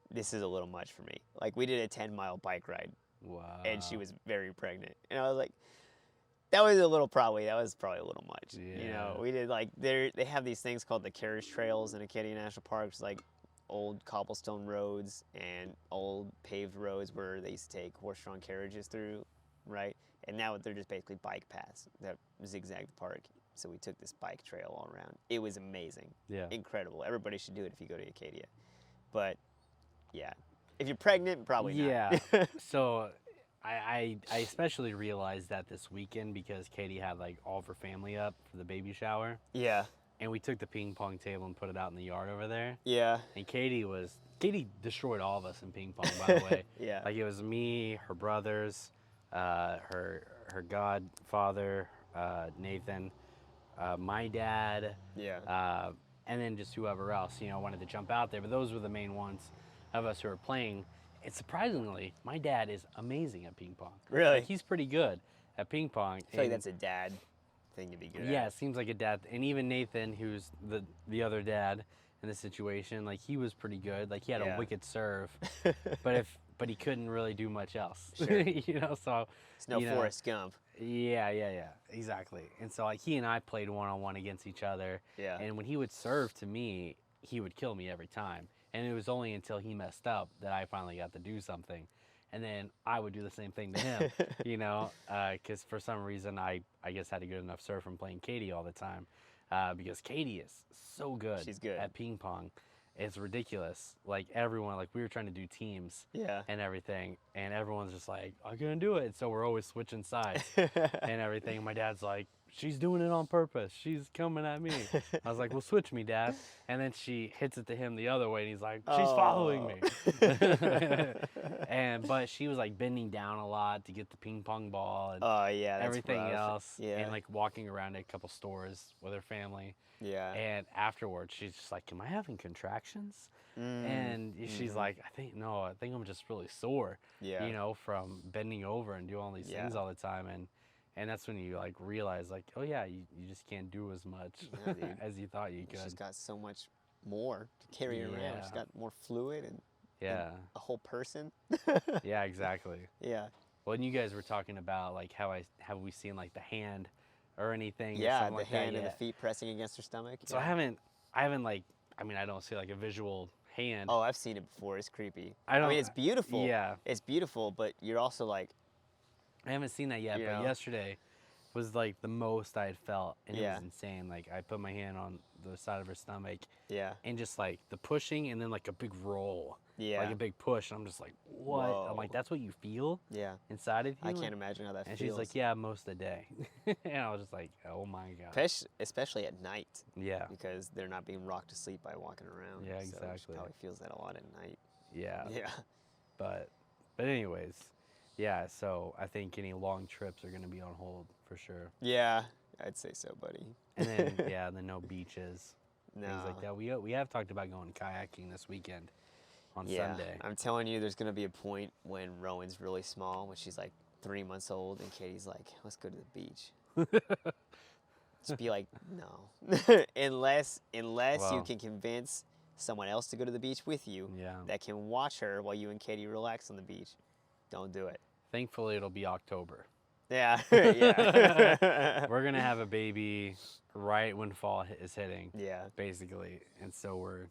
this is a little much for me. Like, we did a 10-mile bike ride. Wow. And she was very pregnant. And I was like, that was probably a little much. Yeah. You know, we did like, they have these things called the carriage trails in Acadia National Park. It's like old cobblestone roads and old paved roads where they used to take horse-drawn carriages through, right? And now they're just basically bike paths that zigzag the park. So we took this bike trail all around. It was amazing. Yeah. Incredible. Everybody should do it if you go to Acadia. But yeah, if you're pregnant, probably not. Yeah. So I especially realized that this weekend because Katie had like all of her family up for the baby shower. Yeah. And we took the ping pong table and put it out in the yard over there. Yeah. And Katie destroyed all of us in ping pong, by the way. Yeah. Like it was me, her brothers, her godfather, Nathan, my dad. Yeah. And then just whoever else, you know, wanted to jump out there. But those were the main ones of us who were playing. And surprisingly, my dad is amazing at ping pong. Really? Like, he's pretty good at ping pong. I feel like that's a dad thing to be good at. Yeah, it seems like a dad. And even Nathan, who's the other dad in this situation, like he was pretty good. Like he had a wicked serve. But if but he couldn't really do much else. Sure. You know, so it's no Forrest Gump. Yeah, exactly. And so like he and I played one-on-one against each other. Yeah. And when he would serve to me, he would kill me every time. And it was only until he messed up that I finally got to do something. And then I would do the same thing to him, you know, because for some reason I guess had a good enough serve from playing Katie all the time, because Katie is so good. She's good at ping pong. It's ridiculous. Like everyone, like we were trying to do teams and everything, and everyone's just like, I'm gonna do it. So we're always switching sides and everything. My dad's like, she's doing it on purpose. She's coming at me. I was like, well, switch me, Dad. And then she hits it to him the other way, and he's like, she's following me. But she was like bending down a lot to get the ping pong ball and that's everything rough. else, Yeah. and like walking around a couple stores with her family. Yeah. And afterwards, she's just like, am I having contractions? And she's like, I think I'm just really sore, Yeah. you know, from bending over and doing all these things all the time. And that's when you like realize like, oh yeah, you just can't do as much as you thought you could. She's got so much more to carry around. She's got more fluid and a whole person. Yeah, exactly. Yeah. Well, and you guys were talking about like have we seen like the hand or anything? Yeah, or something the like hand that and the feet pressing against her stomach. So I haven't like, I mean, I don't see like a visual hand. Oh, I've seen it before. It's creepy. I mean, it's beautiful. Yeah. It's beautiful, but you're also like, I haven't seen that yet, but yesterday was like the most I had felt, and it was insane. Like I put my hand on the side of her stomach, and just like the pushing, and then like a big roll, like a big push. And I'm just like, what? Whoa. I'm like, that's what you feel, inside of you. I can't imagine how that and feels. she's like, yeah, most of the day. And I was just like, oh my god. Especially at night. Yeah. Because they're not being rocked to sleep by walking around. Yeah, So exactly. she probably feels that a lot at night. Yeah. Yeah. But anyways. Yeah, so I think any long trips are going to be on hold for sure. Yeah, I'd say so, buddy. And then, then no beaches. No. Things like that. We have talked about going kayaking this weekend on Sunday. I'm telling you, there's going to be a point when Rowan's really small, when she's like 3 months old, and Katie's like, let's go to the beach. Just be like, no. unless you can convince someone else to go to the beach with you that can watch her while you and Katie relax on the beach. Don't do it. Thankfully, it'll be October. Yeah. We're going to have a baby right when fall is hitting. Yeah. Basically. And so we're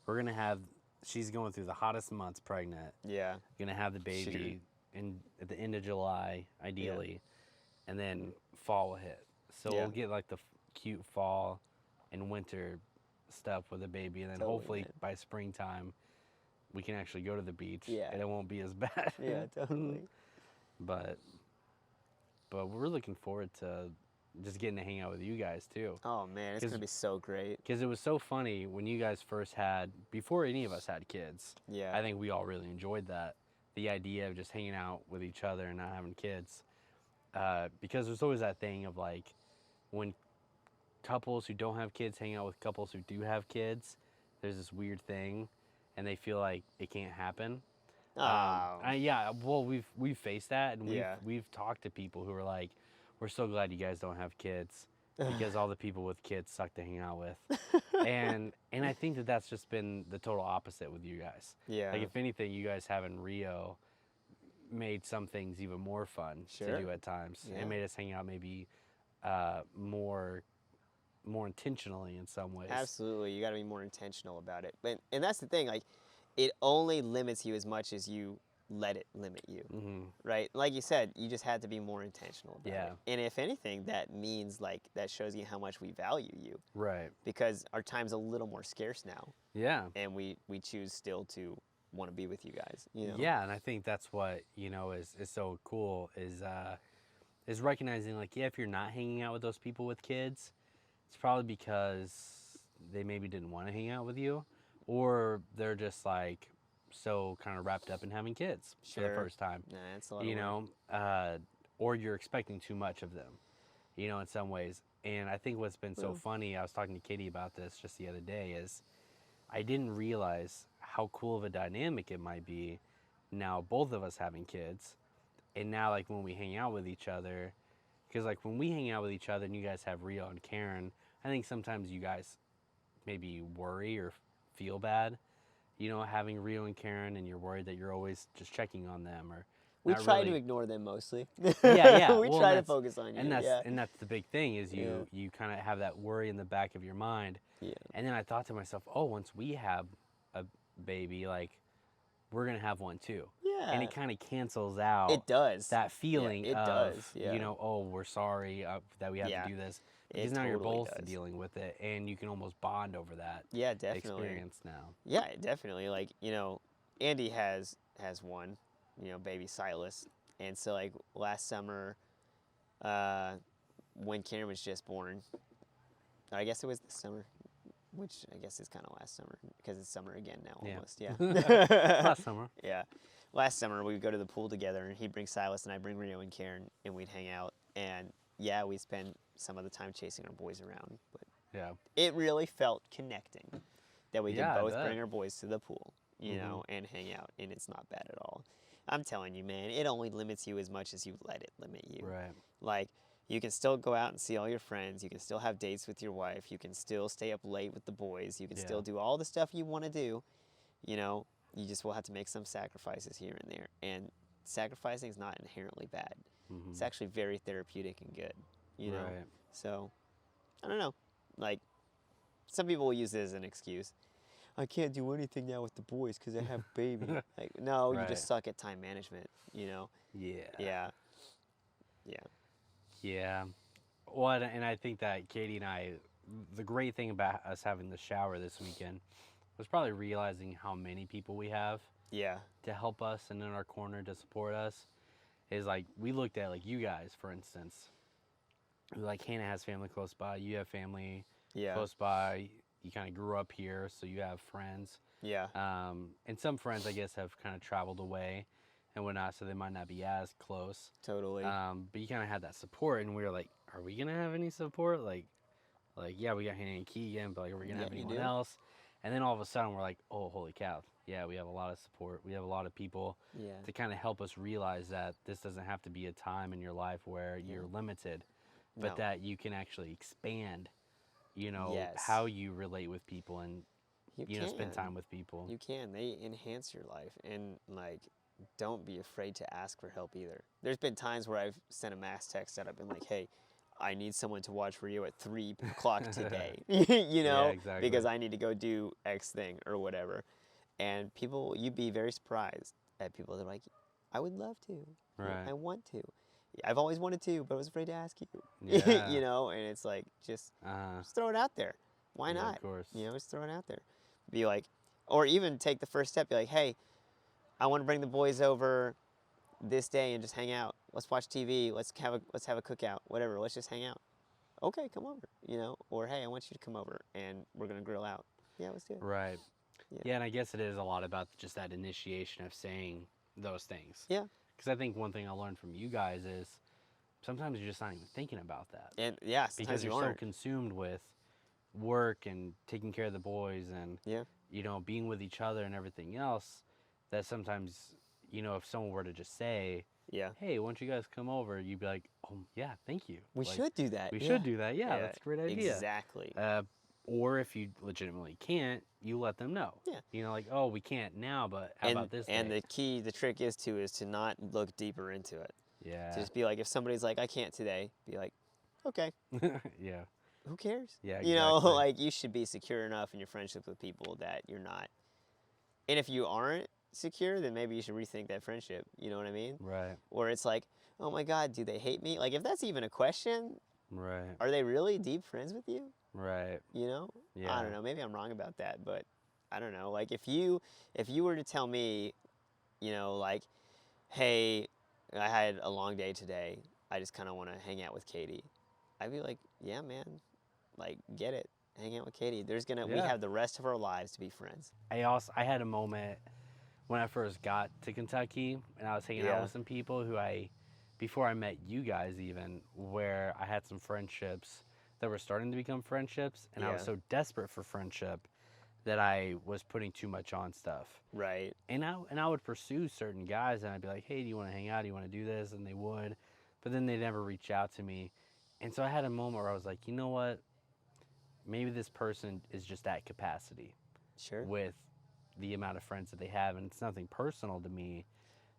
going to have, she's going through the hottest months pregnant. Yeah. Going to have the baby at the end of July, ideally. And then fall will hit. So we'll get like the cute fall and winter stuff with the baby. And then hopefully by springtime, we can actually go to the beach, and it won't be as bad. Yeah, totally. But we're looking forward to just getting to hang out with you guys too. Oh man, it's gonna be so great. Because it was so funny when you guys first before any of us had kids. Yeah. I think we all really enjoyed that, the idea of just hanging out with each other and not having kids. Because there's always that thing of like, when couples who don't have kids hang out with couples who do have kids, there's this weird thing. And they feel like it can't happen. Well, we've faced that, and we've talked to people who are like, "We're so glad you guys don't have kids, because all the people with kids suck to hang out with." and I think that that's just been the total opposite with you guys. Yeah. Like if anything, you guys having Rio made some things even more fun to do at times. Yeah. It made us hang out maybe more intentionally in some ways. Absolutely, you got to be more intentional about it. And that's the thing, like, it only limits you as much as you let it limit you, right? Like you said, you just had to be more intentional about it. And if anything, that means like that shows you how much we value you, right? Because our time's a little more scarce now. Yeah. And we choose still to want to be with you guys. You know? Yeah, and I think that's what is so cool is recognizing like if you're not hanging out with those people with kids. It's probably because they maybe didn't want to hang out with you, or they're just like so kind of wrapped up in having kids for the first time. Nah, that's a lot of work. Or you're expecting too much of them, in some ways. And I think what's been so funny, I was talking to Katie about this just the other day, is I didn't realize how cool of a dynamic it might be now both of us having kids, and now like when we hang out with each other. Because like when we hang out with each other and you guys have Rio and Karen, I think sometimes you guys maybe worry or feel bad having Rio and Karen, and you're worried that you're always just checking on them, or we try to ignore them mostly. Yeah. We try to focus on you. And that's the big thing is you kind of have that worry in the back of your mind. Yeah. And then I thought to myself, oh, once we have a baby, like we're gonna have one too. Yeah. And it kind of cancels out. It does. That feeling it of does. Yeah. oh, we're sorry that we have to do this. Because now you're both dealing with it, and you can almost bond over that. Yeah, definitely. Experience now. Yeah, definitely. Like Andy has one, baby Silas, and so like last summer, when Karen was just born, I guess it was this summer, which I guess is kind of last summer because it's summer again now almost. Yeah. Last summer. Yeah. Last summer we would go to the pool together, and he'd bring Silas, and I'd bring Rio and Karen, and we'd hang out, and yeah, we spend some of the time chasing our boys around, but it really felt connecting that we could both bring our boys to the pool, and hang out, and it's not bad at all. I'm telling you, man, it only limits you as much as you let it limit you. Right. Like, you can still go out and see all your friends. You can still have dates with your wife. You can still stay up late with the boys. You can still do all the stuff you want to do. You just will have to make some sacrifices here and there. And sacrificing is not inherently bad. Mm-hmm. It's actually very therapeutic and good, Right. So, I don't know. Like, some people will use it as an excuse. I can't do anything now with the boys because I have a baby. Like, no, you just suck at time management, Yeah. Yeah. Yeah. Well, and I think that Katie and I, the great thing about us having the shower this weekend was probably realizing how many people we have to help us and in our corner to support us. Is like, we looked at like you guys, for instance. Like Hannah has family close by, you have family close by, you kind of grew up here, so you have friends. Yeah. And some friends, I guess, have kind of traveled away and whatnot, so they might not be as close. Totally. But you kind of had that support, and we were like, are we going to have any support? Like, yeah, we got Hannah and Keegan, but like, are we going to have anyone else? And then all of a sudden, we're like, oh, holy cow. Yeah, we have a lot of support. We have a lot of people to kind of help us realize that this doesn't have to be a time in your life where you're limited, but that you can actually expand, how you relate with people and, spend time with people. You can. They enhance your life. And, like, don't be afraid to ask for help either. There's been times where I've sent a mass text that I've been like, hey, I need someone to watch Rio at 3 o'clock today, exactly. because I need to go do X thing or whatever. And people, you'd be very surprised at people that are like, I would love to. Right. I want to. I've always wanted to, but I was afraid to ask you. Yeah. And it's like, just throw it out there. Why not? Of course. Just throw it out there. Be like, or even take the first step. Be like, hey, I want to bring the boys over this day and just hang out. Let's watch TV. Let's have a cookout. Whatever. Let's just hang out. Okay, come over. Or hey, I want you to come over and we're gonna grill out. Yeah, let's do it. Right. Yeah, and I guess it is a lot about just that initiation of saying those things. Yeah. Because I think one thing I learned from you guys is sometimes you're just not even thinking about that. And because you're so consumed with work and taking care of the boys and being with each other and everything else, that sometimes if someone were to just say, hey, why don't you guys come over, you'd be like, oh yeah, thank you. We should do that. We should do that. Yeah, that's a great idea. Exactly. Or if you legitimately can't, you let them know. Yeah. Like, oh, we can't now, but how about this And day? the trick is to not look deeper into it. Yeah. To just be like, if somebody's like, I can't today, be like, okay. Yeah. Who cares? Yeah, exactly. Like, you should be secure enough in your friendship with people that you're not. And if you aren't secure, then maybe you should rethink that friendship. You know what I mean? Right. Or it's like, oh my God, do they hate me? Like, if that's even a question, right. Are they really deep friends with you? Right. Yeah. I don't know. Maybe I'm wrong about that, but I don't know. Like, if you were to tell me, like, hey, I had a long day today. I just kind of want to hang out with Katie. I'd be like, yeah, man. Like, get it. Hang out with Katie. We have the rest of our lives to be friends. I had a moment when I first got to Kentucky, and I was hanging out with some people who before I met you guys even, where I had some friendships that were starting to become friendships, and I was so desperate for friendship that I was putting too much on stuff. Right. And I would pursue certain guys, and I'd be like, hey, do you want to hang out? Do you want to do this? And they would, but then they'd never reach out to me. And so I had a moment where I was like, you know what? Maybe this person is just at capacity. Sure. With the amount of friends that they have, and it's nothing personal to me.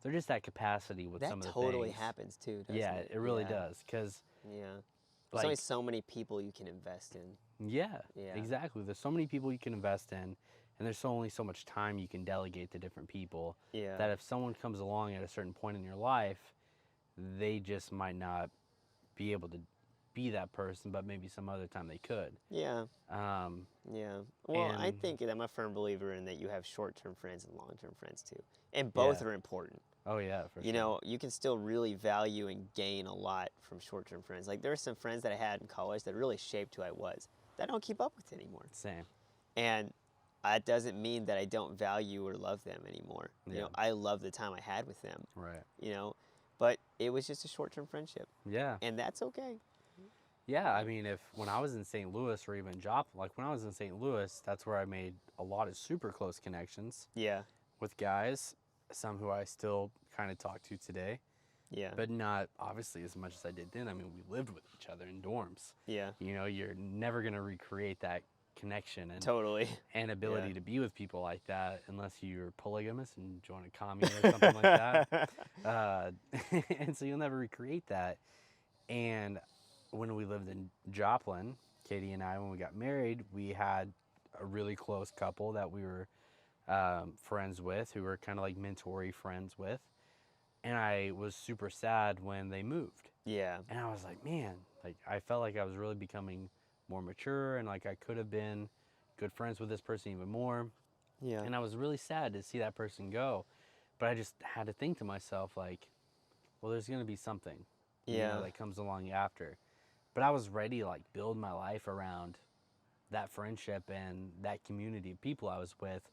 They're just at capacity with some of the things. That totally happens too, doesn't it? It really does. Because there's only so many people you can invest in. Yeah, exactly. There's so many people you can invest in, and there's only so much time you can delegate to different people. Yeah. That if someone comes along at a certain point in your life, they just might not be able to be that person, but maybe some other time they could. Yeah. Well, I think that I'm a firm believer in that you have short-term friends and long-term friends too, and both are important. Oh yeah, for sure. You know, you can still really value and gain a lot from short-term friends. Like there are some friends that I had in college that really shaped who I was that I don't keep up with anymore. Same. And that doesn't mean that I don't value or love them anymore. You know, I love the time I had with them. Right. You know, but it was just a short-term friendship. Yeah. And that's okay. Yeah, I mean, when I was in St. Louis or even Joplin, like when I was in St. Louis, that's where I made a lot of super close connections. Yeah. With guys, some who I still kind of talk to today. Yeah. But not obviously as much as I did then. I mean, we lived with each other in dorms. Yeah. You know, you're never going to recreate that connection and and ability to be with people like that unless you're polygamous and join a commune or something like that. And so you'll never recreate that. And when we lived in Joplin, Katie and I, when we got married, we had a really close couple that we were friends with, who were kind of like mentor-y friends with. And I was super sad when they moved. Yeah. And I was like, man, like I felt like I was really becoming more mature, and like I could have been good friends with this person even more. Yeah. And I was really sad to see that person go. But I just had to think to myself, like, well, there's going to be something you know, that comes along after. But I was ready to like build my life around that friendship and that community of people I was with,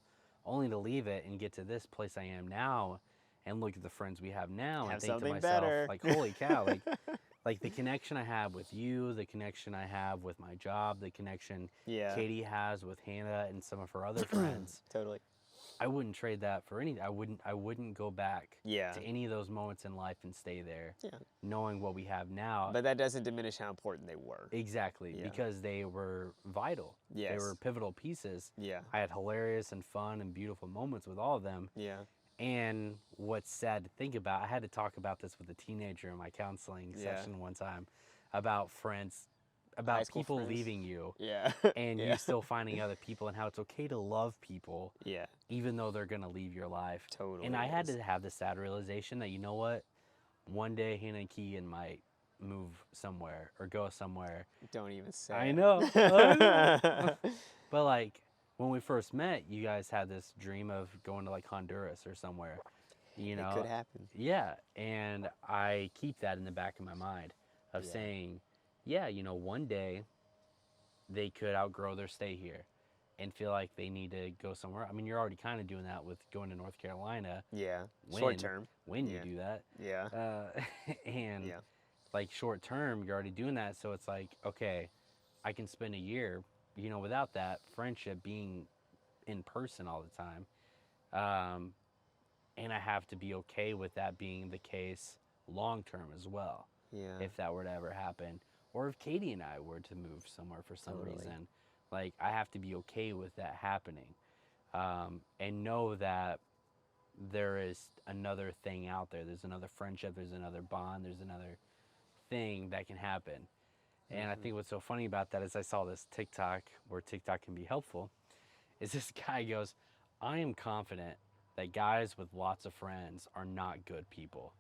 only to leave it and get to this place I am now and look at the friends we have now and think to myself, like, holy cow, like the connection I have with you, the connection I have with my job, the connection Katie has with Hannah and some of her other friends. Totally. I wouldn't trade that for anything. I wouldn't go back to any of those moments in life and stay there, knowing what we have now. But that doesn't diminish how important they were. Exactly, because they were vital. Yes. They were pivotal pieces. Yeah. I had hilarious and fun and beautiful moments with all of them. Yeah. And what's sad to think about, I had to talk about this with a teenager in my counseling session one time, about friends, about people leaving you, and you still finding other people, and how it's okay to love people, even though they're gonna leave your life. Totally. And I had to have the sad realization that, you know what, one day Hannah and Keegan might move somewhere or go somewhere. Don't even say. I know. But like when we first met, you guys had this dream of going to like Honduras or somewhere. You know, it could happen. Yeah, and I keep that in the back of my mind of saying, yeah, you know, one day they could outgrow their stay here and feel like they need to go somewhere. I mean, you're already kind of doing that with going to North Carolina. Yeah, short term. When you do that. Yeah. And like short term, you're already doing that. So it's like, okay, I can spend a year, you know, without that friendship being in person all the time. And I have to be okay with that being the case long term as well. Yeah. If that were to ever happen. Or if Katie and I were to move somewhere for some reason, like I have to be okay with that happening, and know that there is another thing out there. There's another friendship. There's another bond. There's another thing that can happen. And I think what's so funny about that is I saw this TikTok where TikTok can be helpful. Is this guy goes, I am confident that guys with lots of friends are not good people.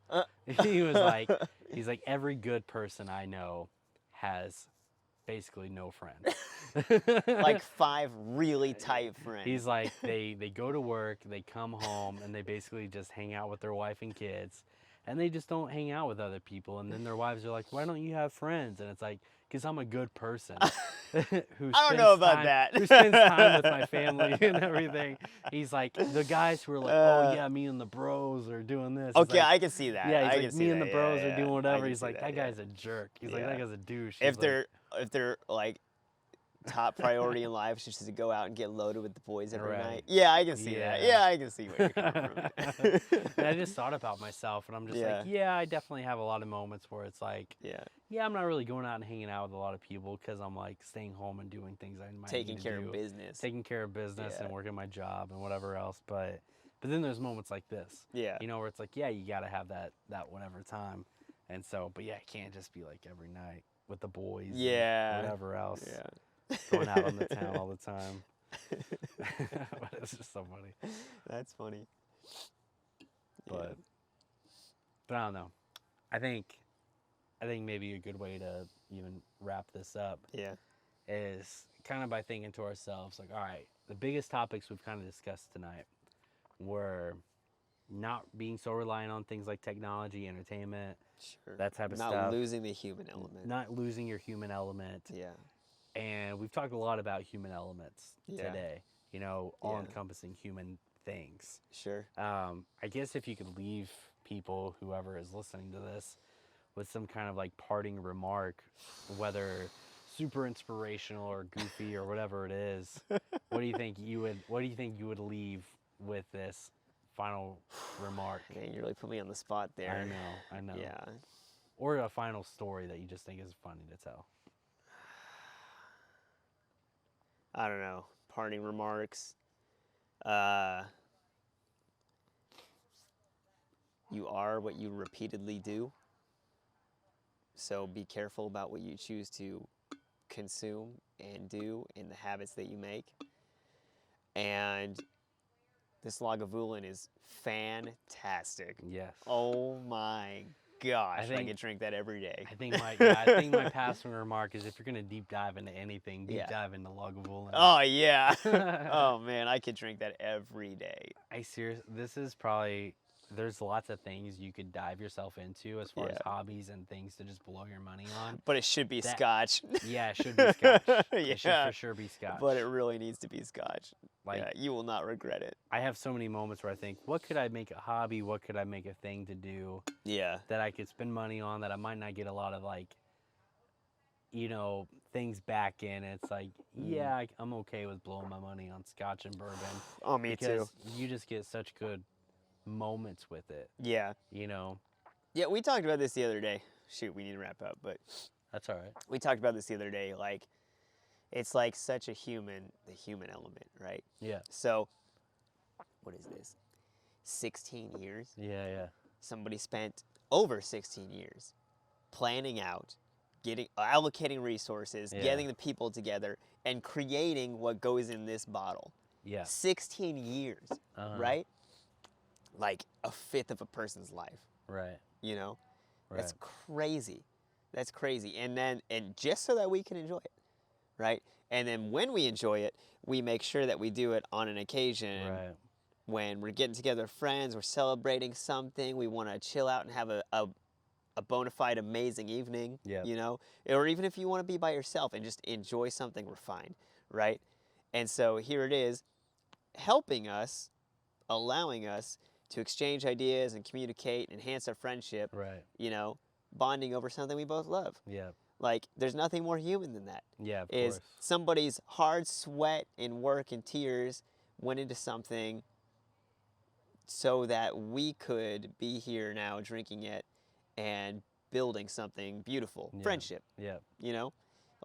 He was like, he's like, every good person I know has basically no friends. Like 5 really tight friends. He's like, they go to work, they come home, and they basically just hang out with their wife and kids. And they just don't hang out with other people. And then their wives are like, why don't you have friends? And it's like, because I'm a good person. I don't know about that. Who spends time with my family and everything. He's like, the guys who are like, oh yeah, me and the bros are doing this. Okay, like, I can see that. Yeah, I he's like, me and the bros are doing whatever. He's like, that guy's a jerk. He's like, that guy's a douche. If they're like top priority in life is just to go out and get loaded with the boys every Right. night. Yeah, I can see that. Yeah, I can see where you're coming from. And I just thought about myself, and I'm just like, yeah, I definitely have a lot of moments where it's like, yeah, I'm not really going out and hanging out with a lot of people because I'm like staying home and doing things I might taking need to care do. of business. Taking care of business and working my job and whatever else. But then there's moments like this. Yeah. You know, where it's like, yeah, you got to have that whatever time. And so, but yeah, it can't just be like every night with the boys. Yeah. And whatever else. Yeah. Going out on the town all the time. But it's just so funny. That's funny. But I don't know. I think maybe a good way to even wrap this up is kind of by thinking to ourselves, like, all right, the biggest topics we've kind of discussed tonight were not being so reliant on things like technology, entertainment, that type of stuff. Not losing the human element. Not losing your human element. Yeah. And we've talked a lot about human elements today, you know, all-encompassing human things. Sure. I guess if you could leave people, whoever is listening to this, with some kind of like parting remark, whether super inspirational or goofy or whatever it is, what do you think you would leave with this final remark? Man, you really put me on the spot there. I know. Yeah. Or a final story that you just think is funny to tell. I don't know. Parting remarks. You are what you repeatedly do. So be careful about what you choose to consume and do in the habits that you make. And this Lagavulin is fantastic. Yes. Oh my gosh, I could drink that every day. I think my passing remark is if you're gonna deep dive into anything, deep dive into Lagavulin. Oh yeah. Oh man, I could drink that every day. This is probably, there's lots of things you could dive yourself into as far as hobbies and things to just blow your money on. But it should be scotch. Yeah, it should be scotch. It should for sure be scotch. But it really needs to be scotch. Like, you will not regret it. I have so many moments where I think, what could I make a hobby? What could I make a thing to do? Yeah. That I could spend money on that I might not get a lot of, like, you know, things back in. It's like, yeah, I'm okay with blowing my money on scotch and bourbon. Oh, me too. You just get such good moments with it. Yeah. You know? Yeah, we talked about this the other day. Shoot, we need to wrap up, but that's all right. We talked about this the other day. Like, it's like such the human element, right? Yeah. So, what is this? 16 years? Yeah. Somebody spent over 16 years planning out, allocating resources, getting the people together, and creating what goes in this bottle. Yeah. 16 years, right? Like a fifth of a person's life. Right. You know? Right. That's crazy. That's crazy. And just so that we can enjoy it, right? And then when we enjoy it, we make sure that we do it on an occasion. Right. When we're getting together with friends, we're celebrating something, we want to chill out and have a bona fide amazing evening, you know? Or even if you want to be by yourself and just enjoy something refined, right? And so here it is, helping us, allowing us to exchange ideas and communicate, enhance our friendship, right? You know, bonding over something we both love. Yeah. Like, there's nothing more human than that. Yeah, of course. Somebody's hard sweat and work and tears went into something so that we could be here now drinking it and building something beautiful. Friendship. Yeah. You know?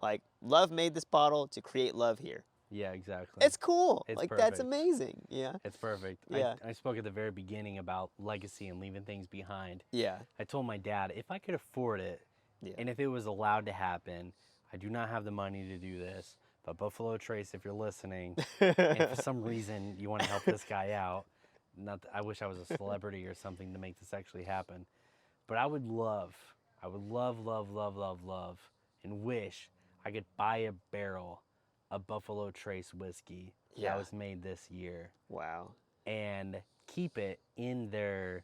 Like, love made this bottle to create love here. Yeah, exactly. It's cool. It's like, perfect. that's amazing. Yeah. It's perfect. Yeah. I spoke at the very beginning about legacy and leaving things behind. Yeah. I told my dad, if I could afford it, and if it was allowed to happen, I do not have the money to do this, but Buffalo Trace, if you're listening, and for some reason you want to help this guy out, I wish I was a celebrity or something to make this actually happen, but I would love, and wish I could buy a barrel of Buffalo Trace whiskey that was made this year. Wow. And keep it in their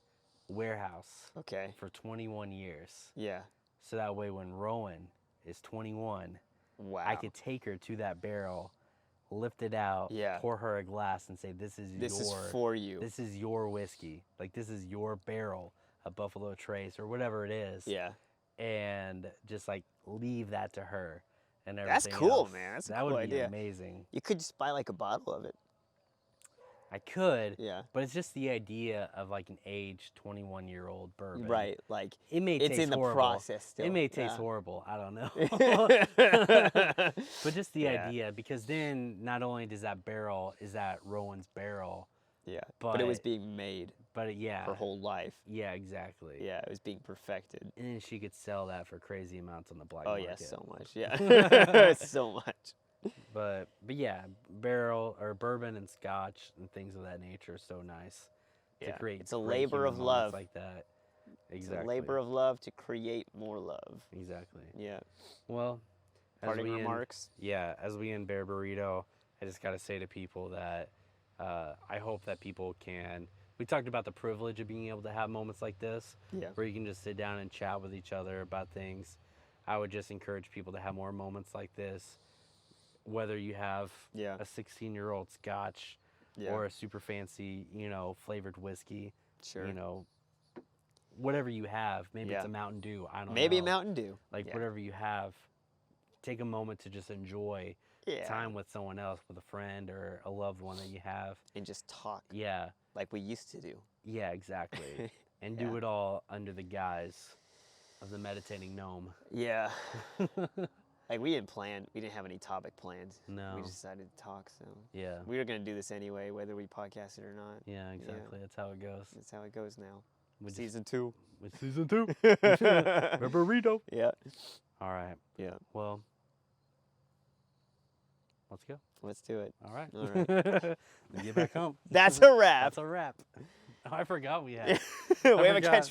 warehouse. Okay. For 21 years. Yeah. So that way when Rowan is 21, I could take her to that barrel, lift it out, pour her a glass and say, this is for you. This is your whiskey. Like, this is your barrel of Buffalo Trace or whatever it is. Yeah. And just like leave that to her and everything. That's cool, else. man. That's a that cool would idea. be amazing. You could just buy like a bottle of it. I could, Yeah. but it's just the idea of like an aged 21-year-old bourbon. Right, like It may it's taste in the horrible. process still. It may taste yeah. horrible. I don't know. But just the Yeah. idea, because then not only does that barrel, is that Rowan's barrel, Yeah, but it was but- being made yeah. her whole life. Yeah, exactly. Yeah, it was being perfected. And then she could sell that for crazy amounts on the black Oh market. yeah, so much. Yeah, so much. But yeah, barrel or bourbon and scotch and things of that nature are so nice to Yeah, create. it's a great labor human of moments love. like that. It's Exactly. a labor of love to create more love. Exactly. Yeah. Well, as Parting we end- remarks. Yeah, as we end Bear Burrito, I just got to say to people that I hope that people can. We talked about the privilege of being able to have moments like this, Yeah. where you can just sit down and chat with each other about things. I would just encourage people to have more moments like this, whether you have Yeah. a 16-year-old scotch Yeah. or a super fancy, flavored whiskey, Sure. whatever you have. Maybe it's Yeah. a Mountain Dew. I don't know. Maybe a Mountain Dew. Like Yeah. whatever you have, take a moment to just enjoy Yeah. time with someone else, with a friend or a loved one that you have. And just talk Yeah, like we used to do. yeah, exactly. And Yeah. do it all under the guise of the meditating gnome. Yeah. Like we didn't have any topic planned. No. We just decided to talk, so Yeah, we were gonna do this anyway, whether we podcast it or not. yeah, exactly. That's how it goes. That's how it goes now. With Season 2. with season 2. Burrito. Yeah. All right. Yeah. Well, let's go. Let's do it. All right. All right. Get back home. That's a wrap. That's a wrap. Oh, I forgot we had. We have a forgot. catch